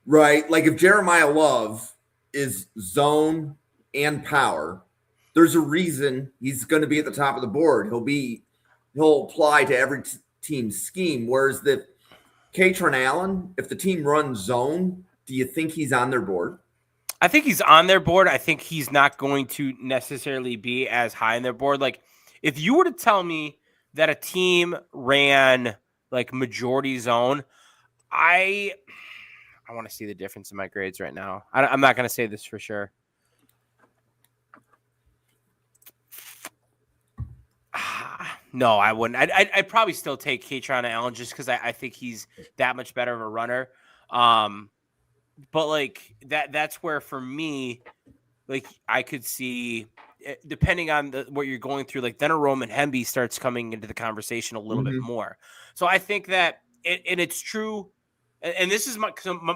right? Like if Jeremiah Love is zone and power, there's a reason he's going to be at the top of the board. He'll apply to every team's scheme. Whereas the Kaytron Allen, if the team runs zone, do you think he's on their board? I think he's on their board. I think he's not going to necessarily be as high on their board. Like if you were to tell me that a team ran like majority zone, I want to see the difference in my grades right now. I'm not going to say this for sure. No, I wouldn't. I'd probably still take Kaytron Allen just because I think he's that much better of a runner. But like that's where for me, like I could see, depending on what you're going through, like then a Roman Hemby starts coming into the conversation a little bit more. So I think that, and it's true, and this is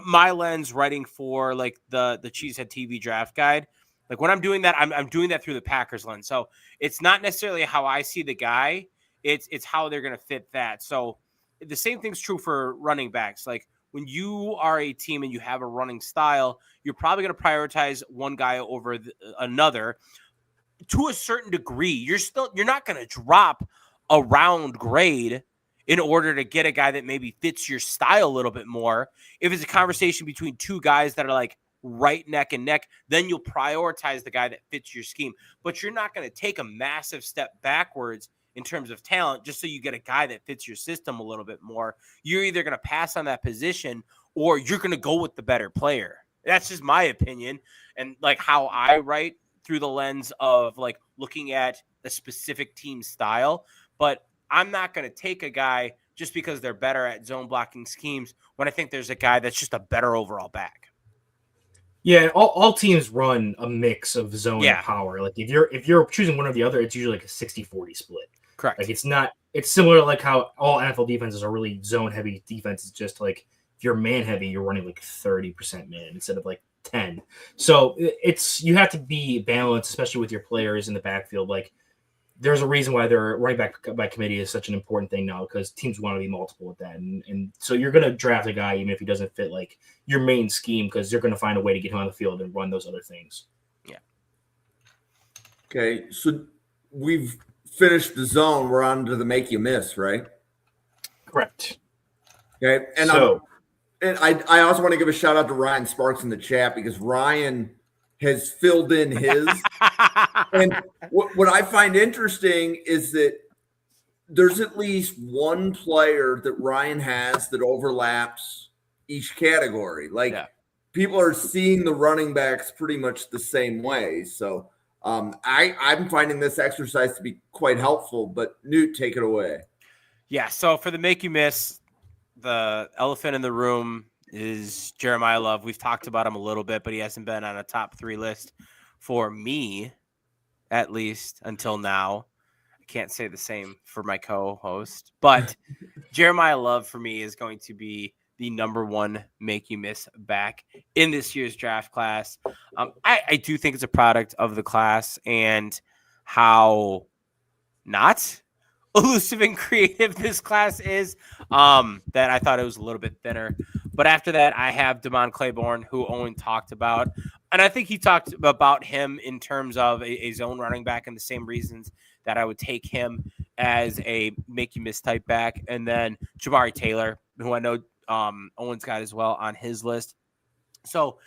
my lens writing for like the Cheesehead TV draft guide. Like when I'm doing that, I'm doing that through the Packers lens. So it's not necessarily how I see the guy. It's how they're going to fit that. So the same thing's true for running backs. Like when you are a team and you have a running style, you're probably going to prioritize one guy over another to a certain degree. You're not going to drop a round grade in order to get a guy that maybe fits your style a little bit more. If it's a conversation between two guys that are like right neck and neck, then you'll prioritize the guy that fits your scheme. But you're not going to take a massive step backwards in terms of talent just so you get a guy that fits your system a little bit more. You're either going to pass on that position or you're going to go with the better player. That's just my opinion, and like how I write through the lens of like looking at a specific team style. But I'm not going to take a guy just because they're better at zone blocking schemes when I think there's a guy that's just a better overall back. Yeah, all teams run a mix of zone and power. Like if you're choosing one or the other, it's usually like a 60-40 split. Correct. Like it's similar to like how all NFL defenses are really zone heavy defenses. Just like if you're man heavy, you're running like 30% man instead of like 10. So you have to be balanced, especially with your players in the backfield. Like there's a reason why their running back by committee is such an important thing now, because teams want to be multiple with that. And so you're going to draft a guy even if he doesn't fit like your main scheme, because you're going to find a way to get him on the field and run those other things. Yeah. Okay, so we've finished the zone. We're on to the make you miss, right? Correct. Okay, and I also want to give a shout out to Ryan Sparks in the chat, because Ryan has filled in his. And what I find interesting is that there's at least one player that Ryan has that overlaps each category. Like people are seeing the running backs pretty much the same way. So I'm finding this exercise to be quite helpful, but Newt, take it away. Yeah. So for the make you miss, the elephant in the room is Jeremiah Love. We've talked about him a little bit, but he hasn't been on a top 3 list for me, at least until now. I can't say the same for my co-host, but Jeremiah Love for me is going to be the number 1 make you miss back in this year's draft class. I do think it's a product of the class and how not elusive and creative this class is, that I thought it was a little bit thinner. But after that, I have Damon Claiborne, who Owen talked about. And I think he talked about him in terms of a zone running back and the same reasons that I would take him as a make you miss type back. And then Jamari Taylor, who I know Owen's got as well on his list. So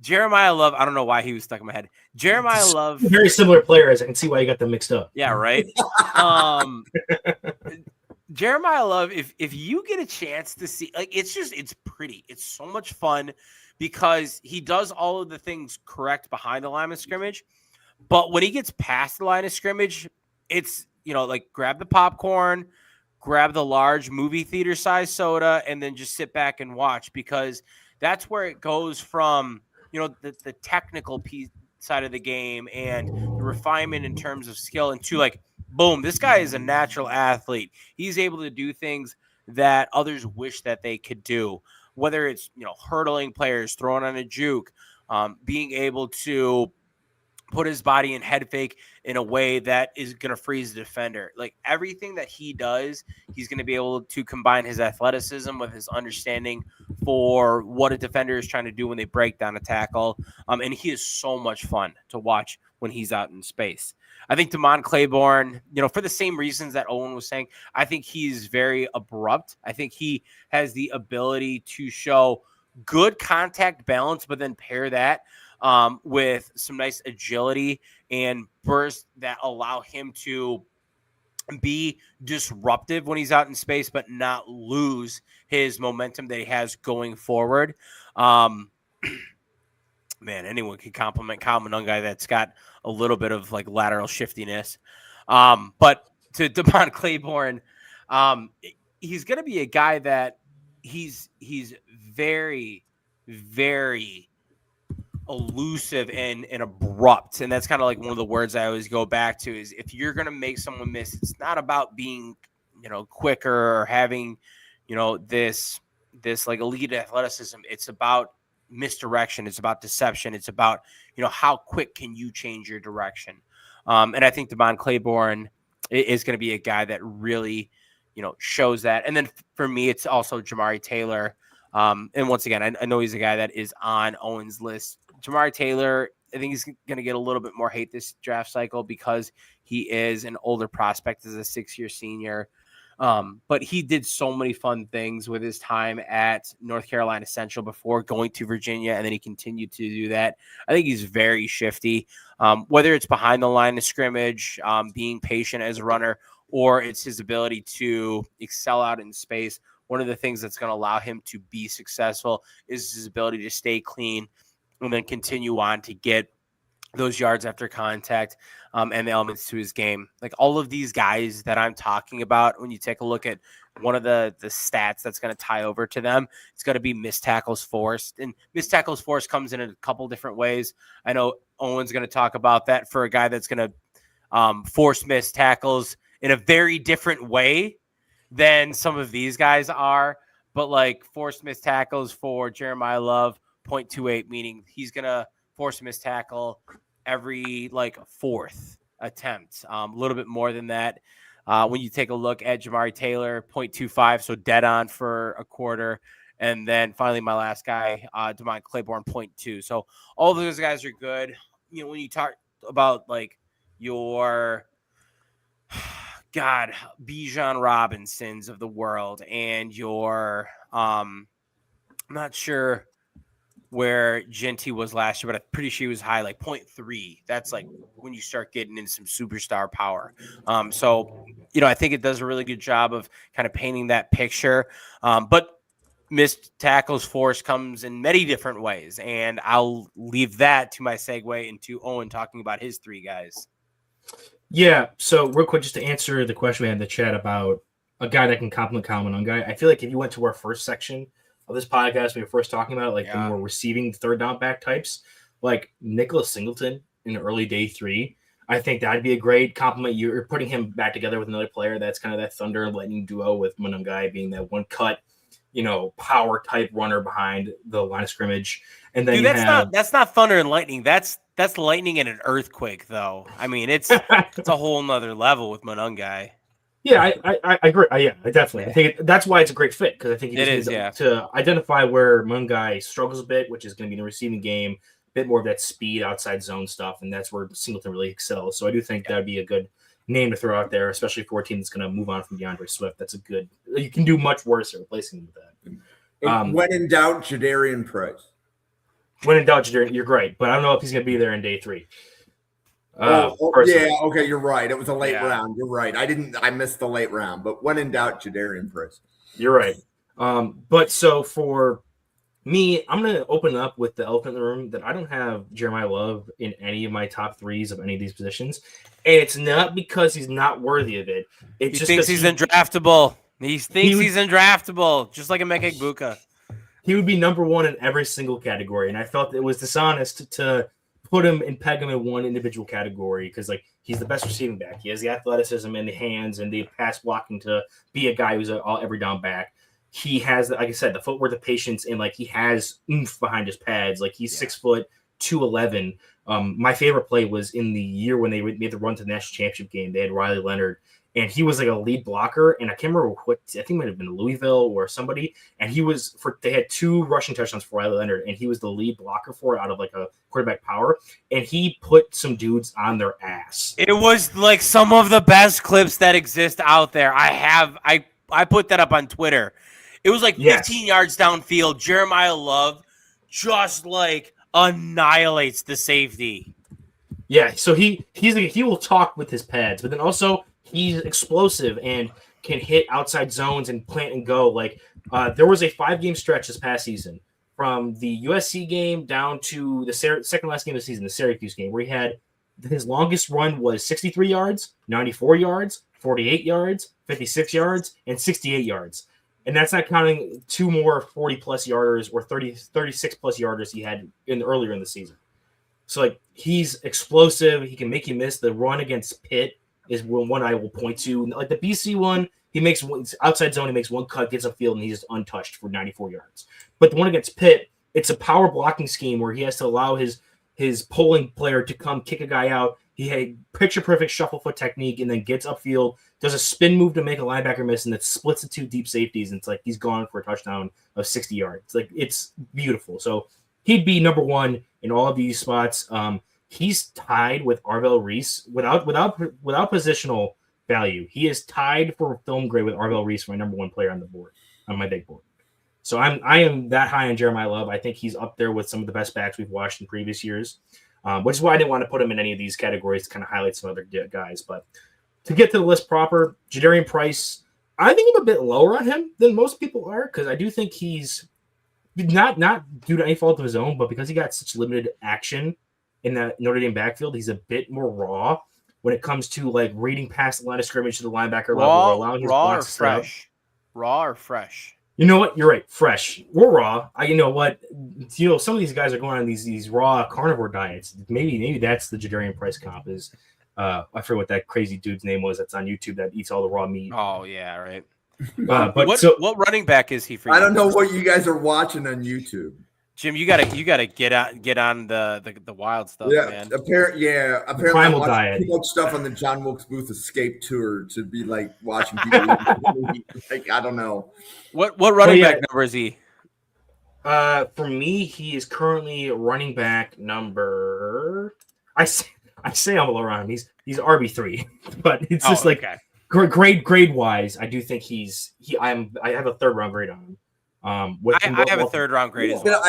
Jeremiah Love, I don't know why he was stuck in my head. Jeremiah Love. Very similar players. I can see why you got them mixed up. Yeah, right. Jeremiah Love, if you get a chance to see, like, it's pretty. It's so much fun because he does all of the things correct behind the line of scrimmage. But when he gets past the line of scrimmage, it's, like grab the popcorn, grab the large movie theater size soda, and then just sit back and watch, because that's where it goes from, the technical piece side of the game and the refinement in terms of skill, and to like, boom, this guy is a natural athlete. He's able to do things that others wish that they could do, whether it's, hurdling players, throwing on a juke, being able to put his body in head fake in a way that is going to freeze the defender. Like everything that he does, he's going to be able to combine his athleticism with his understanding for what a defender is trying to do when they break down a tackle. And he is so much fun to watch when he's out in space. I think Damon Claiborne, for the same reasons that Owen was saying, I think he's very abrupt. I think he has the ability to show good contact balance, but then pair that with some nice agility and burst that allow him to be disruptive when he's out in space, but not lose his momentum that he has going forward. Man, anyone can compliment Kyle Monungai that's got a little bit of like lateral shiftiness. But to Damon Claiborne, he's going to be a guy that he's very, very elusive and abrupt. And that's kind of like one of the words I always go back to is if you're going to make someone miss, it's not about being, quicker or having, this like elite athleticism. It's about misdirection. It's about deception. It's about, how quick can you change your direction? And I think Damon Claiborne is going to be a guy that really, shows that. And then for me, it's also Jamari Taylor. And once again, I know he's a guy that is on Owen's list. Jamari Taylor, I think he's going to get a little bit more hate this draft cycle because he is an older prospect as a 6-year senior. But he did so many fun things with his time at North Carolina Central before going to Virginia, and then he continued to do that. I think he's very shifty, whether it's behind the line of scrimmage, being patient as a runner, or it's his ability to excel out in space. One of the things that's going to allow him to be successful is his ability to stay clean and then continue on to get those yards after contact and the elements to his game. Like all of these guys that I'm talking about, when you take a look at one of the stats that's going to tie over to them, it's going to be missed tackles forced. And missed tackles forced comes in a couple different ways. I know Owen's going to talk about that for a guy that's going to force miss tackles in a very different way than some of these guys are. But like force miss tackles for Jeremiah Love, 0.28, meaning he's going to force miss tackle every like fourth attempt, a little bit more than that. When you take a look at Jamari Taylor, 0.25, so dead on for a quarter. And then finally, my last guy, Devon Claiborne, 0.2. So all those guys are good. You know, when you talk about like your Bijan Robinsons of the world and your I'm not sure where Genty was last year, but I'm pretty sure he was high, like 0.3. That's like when you start getting into some superstar power. So, you know, I think it does a really good job of kind of painting that picture. But missed tackles force comes in many different ways. And I'll leave that to my segue into Owen talking about his three guys. Yeah. So real quick, just to answer the question we had in the chat about a guy that can complement Kyle Monangai, I feel like if you went to our first section of this podcast, we were first talking about like the more receiving third down back types, like Nicholas Singleton in early day 3. I think that'd be a great compliment. You're putting him back together with another player that's kind of that thunder and lightning duo, with Monangai being that one cut, you know, power type runner behind the line of scrimmage. And then that's not thunder and lightning. That's lightning and an earthquake, though. I mean, it's a whole nother level with Monangai. Yeah, I agree. I definitely. I think that's why it's a great fit, because I think to identify where Monangai struggles a bit, which is going to be in the receiving game, a bit more of that speed outside zone stuff, and that's where Singleton really excels. So I do think that'd be a good name to throw out there, especially for a team that's going to move on from DeAndre Swift. That's a good. You can do much worse at replacing him with that. When in doubt, Jadarian Price. When in doubt, Jadarian, you're great, but I don't know if he's going to be there in day 3. Yeah, okay, you're right. It was a late round. You're right. I missed the late round, but when in doubt, Jadarian Price. You're right. But so for me, I'm going to open up with the elephant in the room that I don't have Jeremiah Love in any of my top 3s of any of these positions. And it's not because he's not worthy of it. He thinks he's undraftable. He thinks he's undraftable, just like Emeka Egbuka. He would be number 1 in every single category. And I felt it was dishonest to put him and peg him in one individual category, because like he's the best receiving back. He has the athleticism and the hands and the pass blocking to be a guy who's an every down back. He has, like I said, the footwork, the patience, and like he has oomph behind his pads. Like he's 6 foot 211. My favorite play was in the year when they made the run to the national championship game. They had Riley Leonard, and he was like a lead blocker. And I can't remember what, I think it might have been Louisville or somebody. And they had 2 rushing touchdowns for Riley Leonard, and he was the lead blocker for it out of like a quarterback power. And he put some dudes on their ass. It was like some of the best clips that exist out there. I put that up on Twitter. It was like 15 yards downfield. Jeremiah Love just like annihilates the safety. Yeah, so he will talk with his pads, but then also he's explosive and can hit outside zones and plant and go. Like there was a 5-game stretch this past season from the USC game down to the second last game of the season, the Syracuse game, where he had his longest run was 63 yards, 94 yards, 48 yards, 56 yards, and 68 yards. And that's not counting 2 more 40-plus yarders or 36-plus yarders he had earlier in the season. So, like, he's explosive. He can make you miss. The run against Pitt is one I will point to. Like the BC one, he makes outside zone. He makes 1 cut, gets upfield, and he's untouched for 94 yards. But the one against Pitt, it's a power blocking scheme where he has to allow his polling player to come kick a guy out. He had picture-perfect shuffle foot technique and then gets upfield, does a spin move to make a linebacker miss, and then splits the 2 deep safeties, and it's like he's gone for a touchdown of 60 yards. Like, it's beautiful. So he'd be number 1 in all of these spots. He's tied with Arvell Reese without positional value. He is tied for film grade with Arvell Reese, my number 1 player on the board, on my big board. So I am that high on Jeremiah Love. I think he's up there with some of the best backs we've watched in previous years. Which is why I didn't want to put him in any of these categories to kind of highlight some other guys. But to get to the list proper, Jadarian Price, I think I'm a bit lower on him than most people are, because I do think he's not due to any fault of his own, but because he got such limited action in that Notre Dame backfield, he's a bit more raw when it comes to like reading past the line of scrimmage to the linebacker level, or allowing his blocks to start. Raw or fresh? You know what? You're right. Fresh. We're raw. You know what? Some of these guys are going on these raw carnivore diets. Maybe that's the Jadarian Price comp is I forget what that crazy dude's name was that's on YouTube that eats all the raw meat. Oh yeah, right. But What running back is he for you? I don't know what you guys are watching on YouTube. Jim, you gotta get on the wild stuff, man. Apparently Primal I'm watching diet. too much stuff on the John Wilkes Booth Escape Tour to be like watching people. Like, I don't know. What running back number is he? For me, he is currently running back number. I say I'm all around. He's RB3, but it's just okay. grade wise. I do think I have a 3rd round grade on him. I have a 3rd round grade as well.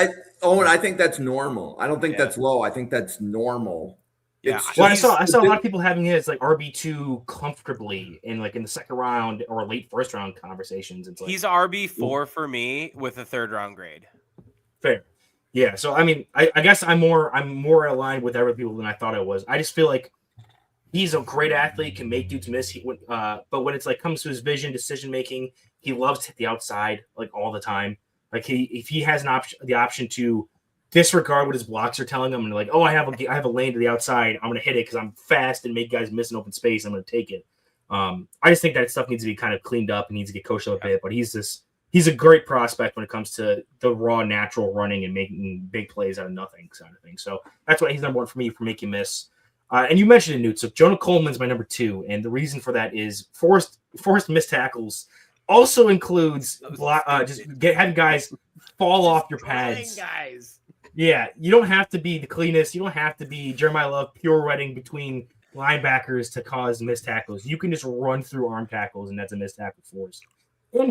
I think that's normal. I don't think that's low. I think that's normal. Yeah. Well, I saw a lot of people having his like RB2 comfortably in the 2nd round or late 1st round conversations. It's like, he's RB4 for me with a 3rd round grade. Fair. Yeah. So I mean, I guess I'm more aligned with other people than I thought I was. I just feel like he's a great athlete, can make dudes miss. But when it's comes to his vision, decision making, he loves to hit the outside all the time. If he has the option to disregard what his blocks are telling him and I have a lane to the outside, I'm gonna hit it because I'm fast and make guys miss in open space. I'm gonna take it. I just think that stuff needs to be kind of cleaned up and needs to get coached up a bit. But he's a great prospect when it comes to the raw natural running and making big plays out of nothing kind of thing. So that's why he's number 1 for me for making miss. And you mentioned it, Newt. So Jonah Coleman's my number 2, and the reason for that is forced missed tackles also includes having guys fall off your pads. Guys. Yeah, you don't have to be the cleanest. You don't have to be Jeremiah Love pirouetting between linebackers to cause missed tackles. You can just run through arm tackles, and that's a missed tackle force. In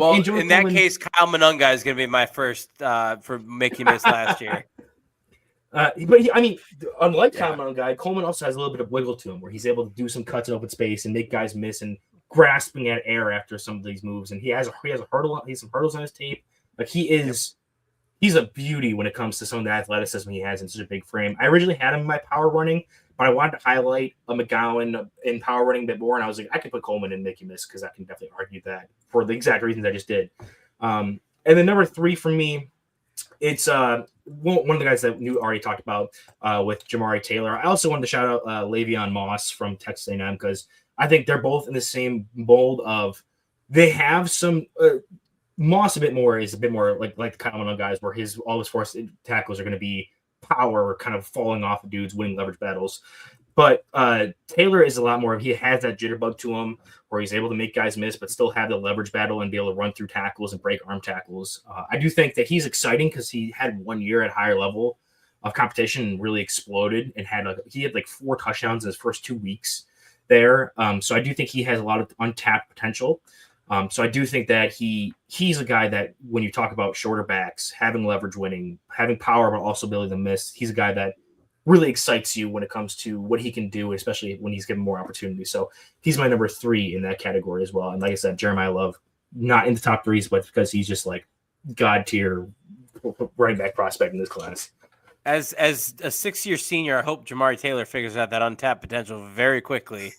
that case, Kyle Monunga is going to be my first for making miss last year. Unlike Kyle Monunga, Coleman also has a little bit of wiggle to him, where he's able to do some cuts in open space and make guys miss and grasping at air after some of these moves. And he has some hurdles on his tape. He's a beauty when it comes to some of the athleticism he has in such a big frame. I originally had him in my power running, but I wanted to highlight a McGowan in power running a bit more. And I was like, I could put Coleman in Mickey Miss because I can definitely argue that for the exact reasons I just did. And then number 3 for me, it's one of the guys that you already talked about with Jamari Taylor. I also wanted to shout out Le'Veon Moss from Texas A&M because I think they're both in the same mold of they have some Moss is a bit more like the Kyle Monunga guys where all his forced tackles are going to be power kind of falling off of dudes winning leverage battles. But Taylor is a lot more. He has that jitterbug to him where he's able to make guys miss, but still have the leverage battle and be able to run through tackles and break arm tackles. I do think that he's exciting because he had 1 year at higher level of competition and really exploded and he had 4 touchdowns in his first 2 weeks there. So I do think he has a lot of untapped potential. So I do think that he's a guy that when you talk about shorter backs, having leverage winning, having power, but also ability to miss, he's a guy that really excites you when it comes to what he can do, especially when he's given more opportunity. So he's my number 3 in that category as well. And like I said, Jeremiah Love, not in the top 3s, but because he's just God tier running back prospect in this class. As a 6-year senior, I hope Jamari Taylor figures out that untapped potential very quickly.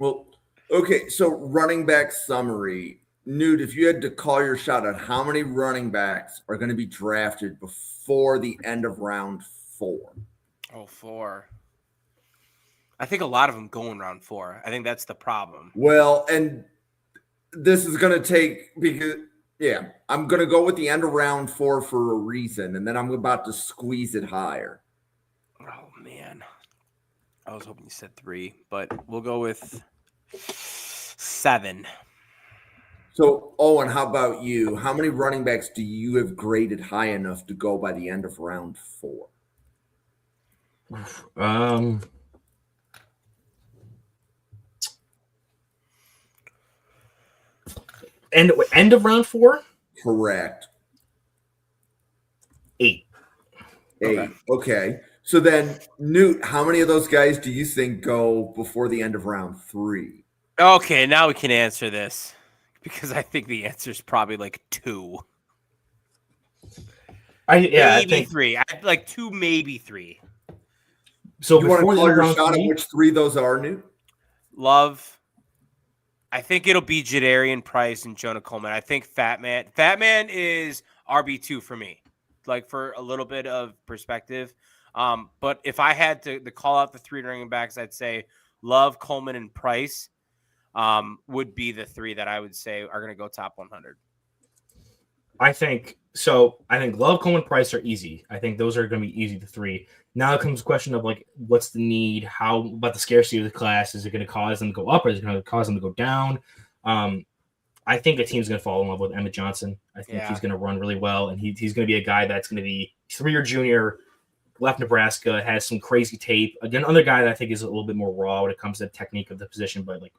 Well, okay, so running back summary. Newt, if you had to call your shot at how many running backs are going to be drafted before the end of round 4? Oh, 4. I think a lot of them go in round 4. I think that's the problem. Well, and this is going to take I'm going to go with the end of round 4 for a reason, and then I'm about to squeeze it higher. Oh, man. I was hoping you said 3, but we'll go with 7. So, Owen, how about you? How many running backs do you have graded high enough to go by the end of round 4? End of round 4? Correct. 8. Okay. So then, Newt, how many of those guys do you think go before the end of round 3? Okay, now we can answer this because I think the answer is probably 2. I think 3. I 2, maybe 3. So you want to call your shot at which 3 those are, Newt? Love. I think it'll be Jadarian Price and Jonah Coleman. I think Fat Man is RB2 for me. like for a little bit of perspective. But if I had to call out the 3 running backs, I'd say Love, Coleman, and Price would be the 3 that I would say are going to go top 100. I think so. I think Love, Coleman, Price are easy. I think those are going to be easy, the 3. Now it comes the question of like, what's the need? How about the scarcity of the class? Is it going to cause them to go up, or is it going to cause them to go down? I think a team's going to fall in love with Emmett Johnson. I think he's going to run really well, and he's going to be a guy that's going to be 3-year junior, left Nebraska, has some crazy tape. Again, another guy that I think is a little bit more raw when it comes to the technique of the position, but like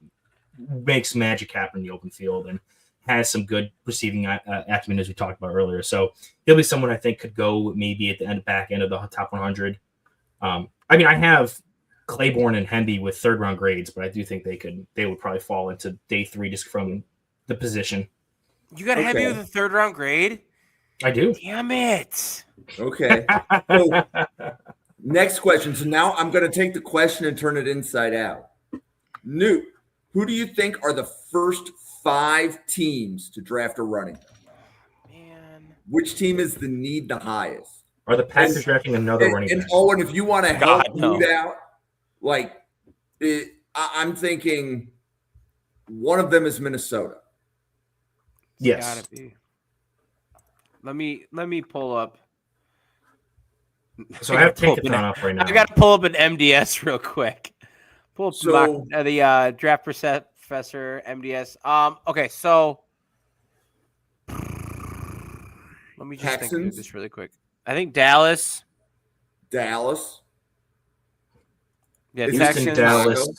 makes magic happen in the open field and has some good receiving acumen, as we talked about earlier. So he'll be someone I think could go maybe at the back end of the top 100. I mean, I have Claiborne and Hemby with 3rd-round grades, but I do think they would probably fall into day 3 just from the position. You got Hemby with a 3rd-round grade? I do. Damn it. Okay. So, next question. So now I'm going to take the question and turn it inside out. Newt, who do you think are the first 5 teams to draft a running back? Man. Which team is the need the highest? Are the Packers drafting another running back? And Owen, if you want to help no. Newt out, like I'm thinking one of them is Minnesota. Yes. Gotta be. Let me pull up. So I have Tankathon up right now. I got to pull up an MDS real quick. Pull up the draft professor MDS. Okay, so let me just think through this really quick. I think Dallas. Yeah, Houston, Texans. Dallas,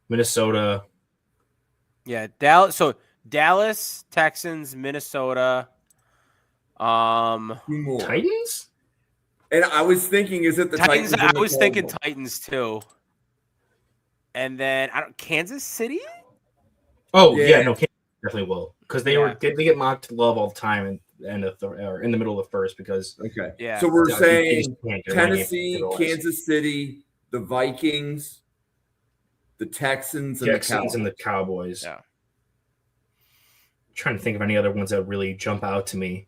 Minnesota. Yeah, Dallas. So Dallas, Texans, Minnesota. Titans? And I was thinking, is it the Titans? I was thinking Titans too. And then Kansas City? Oh, yeah, no, Kansas definitely will. Because they get mocked love all the time or in the middle of the first because So we're saying Tennessee, Kansas City, the Vikings, the Texans, and the Cowboys. Yeah. I'm trying to think of any other ones that really jump out to me.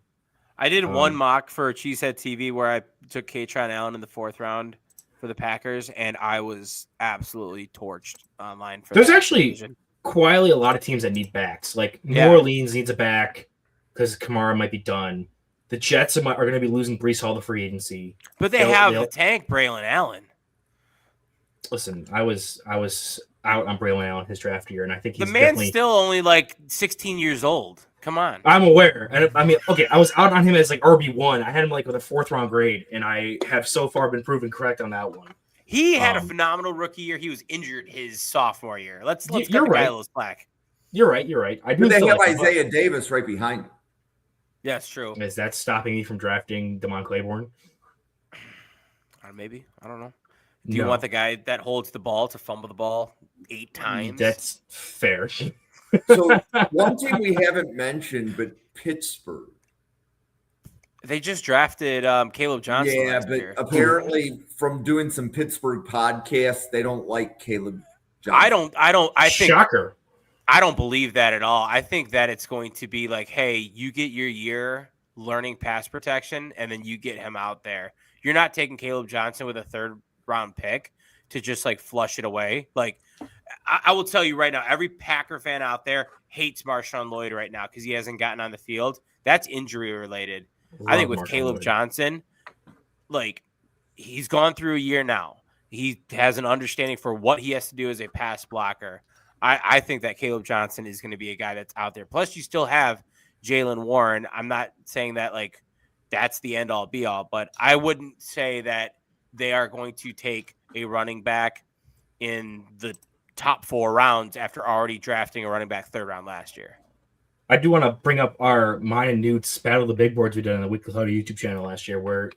I did one mock for Cheesehead TV where I took Katron Allen in the 4th round for the Packers, and I was absolutely torched online. There's actually quietly a lot of teams that need backs. Like New Orleans needs a back because Kamara might be done. The Jets are going to be losing Breece Hall to free agency, but they have the tank Braylon Allen. Listen, I was out on Braylon Allen his draft year, and I think he's the man's still only like 16 years old. Come on. I'm aware. And I mean, okay, I was out on him as like RB1. I had him like with a 4th-round grade, and I have so far been proven correct on that one. He had a phenomenal rookie year. He was injured his sophomore year. Let's get the guy a little slack. You're right. I do. But they have Isaiah Davis right behind him. Yeah, it's true. Is that stopping me from drafting Damon Claiborne? Maybe. I don't know. Do you want the guy that holds the ball to fumble the ball 8 times? That's fair. So one team we haven't mentioned, but Pittsburgh. They just drafted Caleb Johnson. Yeah, but apparently from doing some Pittsburgh podcasts, they don't like Caleb Johnson. I think Shocker. I don't believe that at all. I think that it's going to be like, hey, you get your year learning pass protection, and then you get him out there. You're not taking Caleb Johnson with a 3rd-round pick to just like flush it away. Like, I will tell you right now, every Packer fan out there hates Marshawn Lloyd right now because he hasn't gotten on the field. That's injury related. I think with Caleb Johnson, like, he's gone through a year now. He has an understanding for what he has to do as a pass blocker. I think that Caleb Johnson is going to be a guy that's out there. Plus, you still have Jaylen Warren. I'm not saying that, like, that's the end-all, be-all, but I wouldn't say that they are going to take a running back in the top 4 rounds after already drafting a running back 3rd round last year. I do want to bring up mine and Newt's Battle of the Big Boards we did on the Weekly Huddle YouTube channel last year, where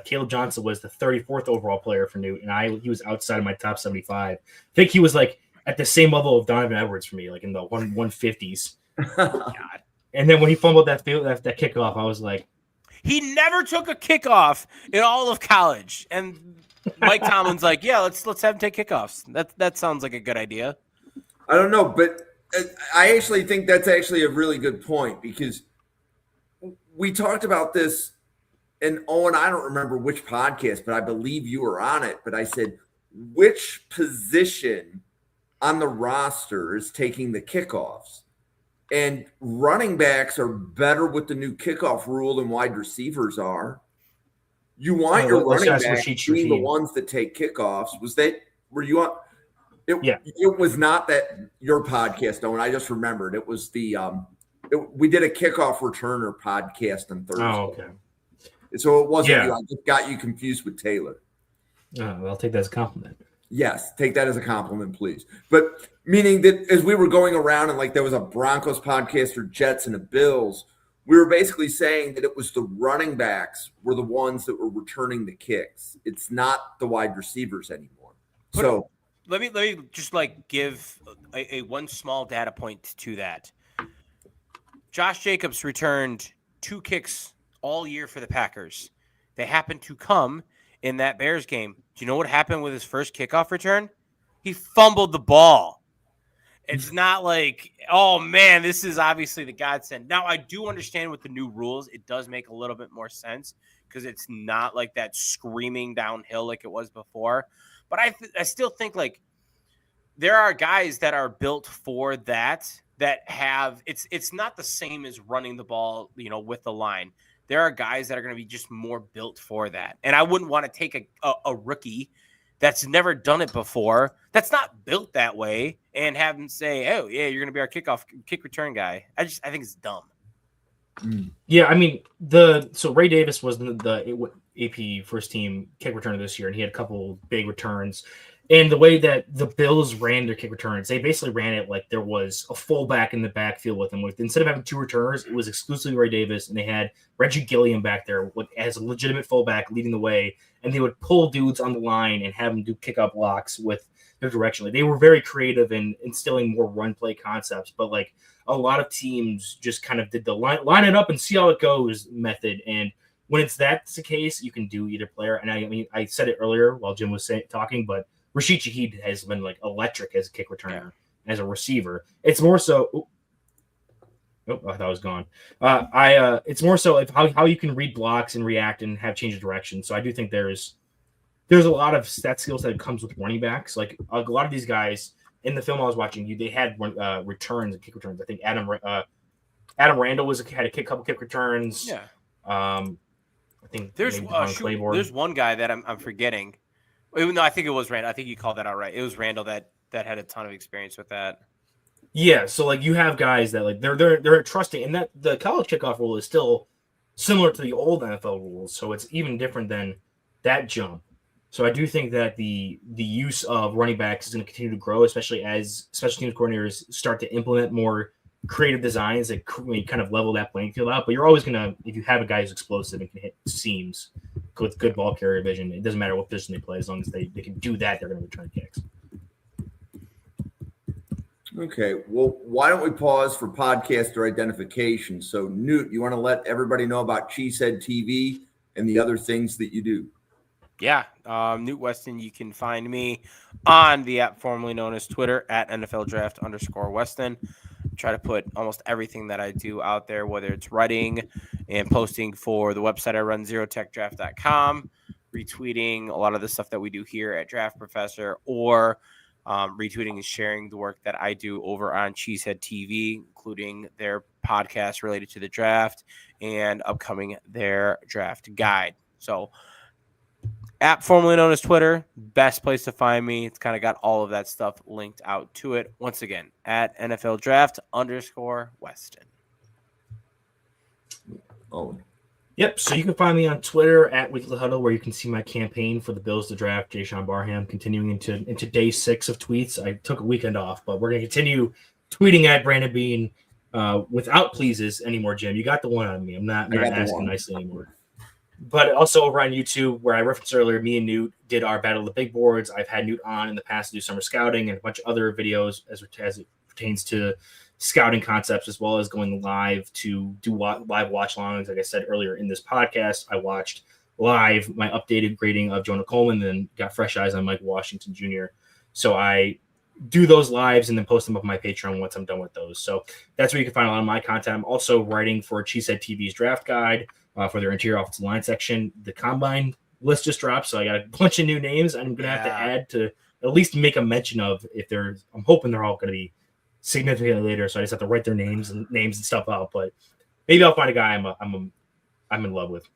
Caleb Johnson was the 34th overall player for Newt, and he was outside of my top 75. I think he was like at the same level of Donovan Edwards for me, like in the 150s. God. And then when he fumbled that kickoff, I was like, he never took a kickoff in all of college, and Mike Tomlin's like, yeah, let's have him take kickoffs. That sounds like a good idea. I don't know, but I actually think that's actually a really good point because we talked about this and Owen, I don't remember which podcast, but I believe you were on it. But I said, which position on the roster is taking the kickoffs? And running backs are better with the new kickoff rule than wide receivers are. You want your running backs being the ones that take kickoffs. Were you on? It was not that your podcast, Owen. I just remembered it was the we did a kickoff returner podcast on Thursday. Oh, okay. So it wasn't you. I just got you confused with Taylor. I'll take that as a compliment. Yes, take that as a compliment, please. But meaning that as we were going around and like there was a Broncos podcast or Jets and the Bills, we were basically saying that it was the running backs were the ones that were returning the kicks. It's not the wide receivers anymore. So let me just like give a one small data point to that. Josh Jacobs returned 2 kicks all year for the Packers. They happened to come in that Bears game. Do you know what happened with his first kickoff return? He fumbled the ball. It's not like, oh man, this is obviously the godsend. Now I do understand with the new rules, it does make a little bit more sense because it's not like that screaming downhill like it was before. But I still think like there are guys that are built for that have it's not the same as running the ball, with the line. There are guys that are going to be just more built for that. And I wouldn't want to take a rookie that's never done it before, that's not built that way, and have him say, oh, yeah, you're going to be our kick return guy. I think it's dumb. Yeah, I mean, so Ray Davis was the AP first team kick returner this year, and he had a couple big returns. And the way that the Bills ran their kick returns, they basically ran it like there was a fullback in the backfield with them. Instead of having 2 returners, it was exclusively Ray Davis, and they had Reggie Gilliam back there as a legitimate fullback leading the way, and they would pull dudes on the line and have them do kick-up blocks with their direction. Like, they were very creative in instilling more run-play concepts, but like a lot of teams just kind of did the line it up and see how it goes method. And when that's the case, you can do either player. And I mean, I said it earlier while Jim was talking, but Rashid Shaheed has been like electric as a kick returner, as a receiver. It's more so. I thought I was gone. It's more so like how you can read blocks and react and have change of direction. So I do think there's a lot of that skill set that comes with running backs. Like a lot of these guys in the film I was watching, they had returns and kick returns. I think Adam Randall had a couple kick returns. Yeah. I think there's one guy that I'm forgetting. Even though I think it was Randall. I think you called that out right. It was Randall that had a ton of experience with that. Yeah, so like you have guys that like they're trusting, and that the college kickoff rule is still similar to the old NFL rules, so it's even different than that jump. So I do think that the use of running backs is going to continue to grow, especially as special teams coordinators start to implement more creative designs that kind of level that playing field out. But you're always going to, if you have a guy who's explosive and can hit seams with good ball carrier vision, it doesn't matter what position they play, as long as they can do that, they're going to return kicks. Okay, well, why don't we pause for podcaster identification? So, Newt, you want to let everybody know about Cheesehead TV and the other things that you do? Yeah, Newt Weston. You can find me on the app formerly known as Twitter at NFL_Draft_Weston. Try to put almost everything that I do out there, whether it's writing and posting for the website I run, zerotechdraft.com, retweeting a lot of the stuff that we do here at Draft Professor, or retweeting and sharing the work that I do over on Cheesehead TV, including their podcast related to the draft and upcoming their draft guide. So, app formerly known as Twitter, best place to find me. It's kind of got all of that stuff linked out to it. Once again, at NFL_Draft_Weston. Oh, yep. So you can find me on Twitter at Weekly Huddle, where you can see my campaign for the Bills to draft Jayshon Barham, continuing into day 6 of tweets. I took a weekend off, but we're going to continue tweeting at Brandon Bean without pleases anymore, Jim. You got the one on me. I'm not asking nicely anymore. But also over on YouTube, where I referenced earlier, me and Newt did our Battle of the Big Boards. I've had Newt on in the past to do summer scouting and a bunch of other videos as it pertains to scouting concepts, as well as going live to do live watch longs. Like I said earlier in this podcast, I watched live my updated grading of Jonah Coleman, and then got fresh eyes on Mike Washington Jr. So I do those lives and then post them up on my Patreon once I'm done with those. So that's where you can find a lot of my content. I'm also writing for Cheesehead TV's draft guide. for their interior offensive line section. The combine list just dropped, so I got a bunch of new names I'm going to have to add to at least make a mention of if there's. I'm hoping they're all going to be significantly later, so I just have to write their names and stuff out. But maybe I'll find a guy I'm in love with.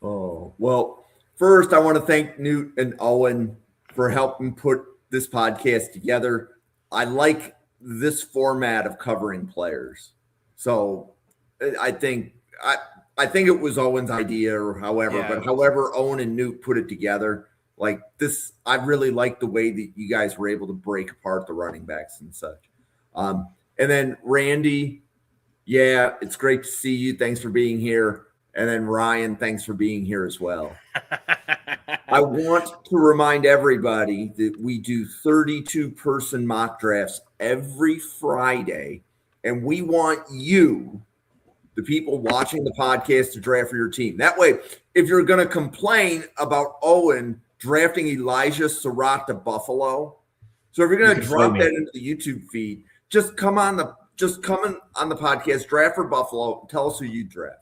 Oh, well, first I want to thank Newt and Owen for helping put this podcast together. I like this format of covering players. So I think it was Owen's idea or however, but however Owen and Newt put it together, like this, I really like the way that you guys were able to break apart the running backs and such. And then Randy, yeah, it's great to see you. Thanks for being here. And then Ryan, thanks for being here as well. I want to remind everybody that we do 32-person mock drafts every Friday, and we want you, the people watching the podcast, to draft for your team. That way, if you're going to complain about Owen drafting Elijah Surratt to Buffalo, so if you're going to drop that into the YouTube feed, just come on the podcast, draft for Buffalo, tell us who you draft.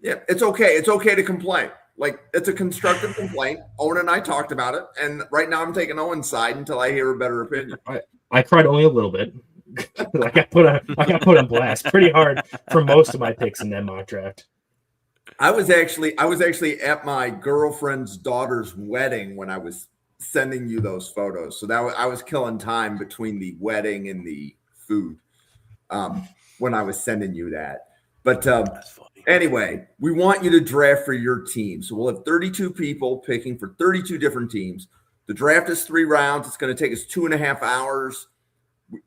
Yeah, it's okay. It's okay to complain. Like, it's a constructive complaint. Owen and I talked about it, and right now I'm taking Owen's side until I hear a better opinion. I cried only a little bit. I got put on blast pretty hard for most of my picks in that mock draft. I was actually at my girlfriend's daughter's wedding when I was sending you those photos. So I was killing time between the wedding and the food when I was sending you that. But anyway, we want you to draft for your team. So we'll have 32 people picking for 32 different teams. The draft is 3 rounds. It's going to take us 2.5 hours.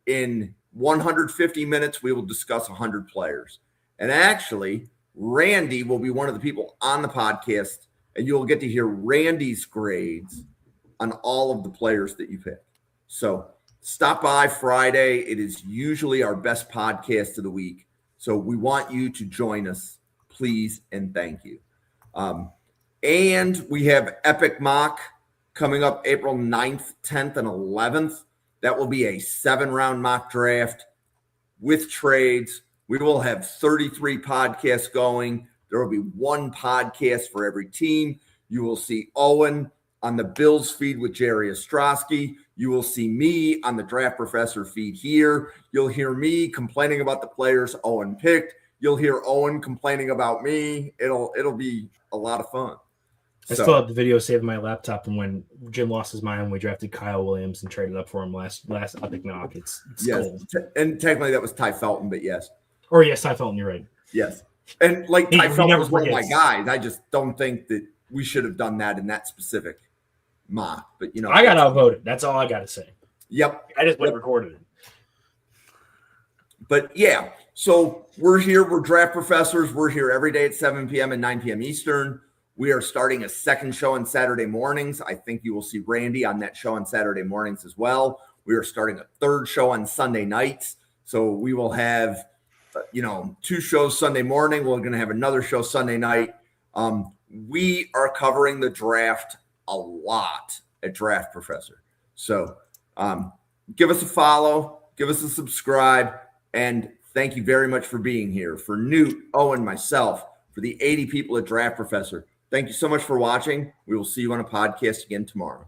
In 150 minutes, we will discuss 100 players. And actually, Randy will be one of the people on the podcast, and you'll get to hear Randy's grades on all of the players that you pick. So stop by Friday. It is usually our best podcast of the week. So we want you to join us, please, and thank you. And we have Epic Mock coming up April 9th, 10th, and 11th. That will be a 7-round mock draft with trades. We will have 33 podcasts going. There will be 1 podcast for every team. You will see Owen on the Bills feed with Jerry Ostrowski. You will see me on the Draft Professor feed here. You'll hear me complaining about the players Owen picked. You'll hear Owen complaining about me. It'll be a lot of fun. I still have the video saved on my laptop from when Jim lost his mind when we drafted Kyle Williams and traded up for him last Epic Mock. It's yes, cool. And technically that was Ty Felton, but yes. Or yes, Ty Felton, you're right. Yes. And like Ty Felton was one of my forgets. guys. I just don't think that we should have done that in that specific mock. But I got outvoted. That's all I got to say. Yep. I just went and recorded it. But yeah, so we're here. We're Draft Professors. We're here every day at 7 p.m. and 9 p.m. Eastern. We are starting a second show on Saturday mornings. I think you will see Randy on that show on Saturday mornings as well. We are starting a 3rd show on Sunday nights. So we will have, 2 shows Sunday morning. We're going to have another show Sunday night. We are covering the draft a lot at Draft Professor. So give us a follow, give us a subscribe, and thank you very much for being here. For Newt, Owen, myself, for the 80 people at Draft Professor, thank you so much for watching. We will see you on a podcast again tomorrow.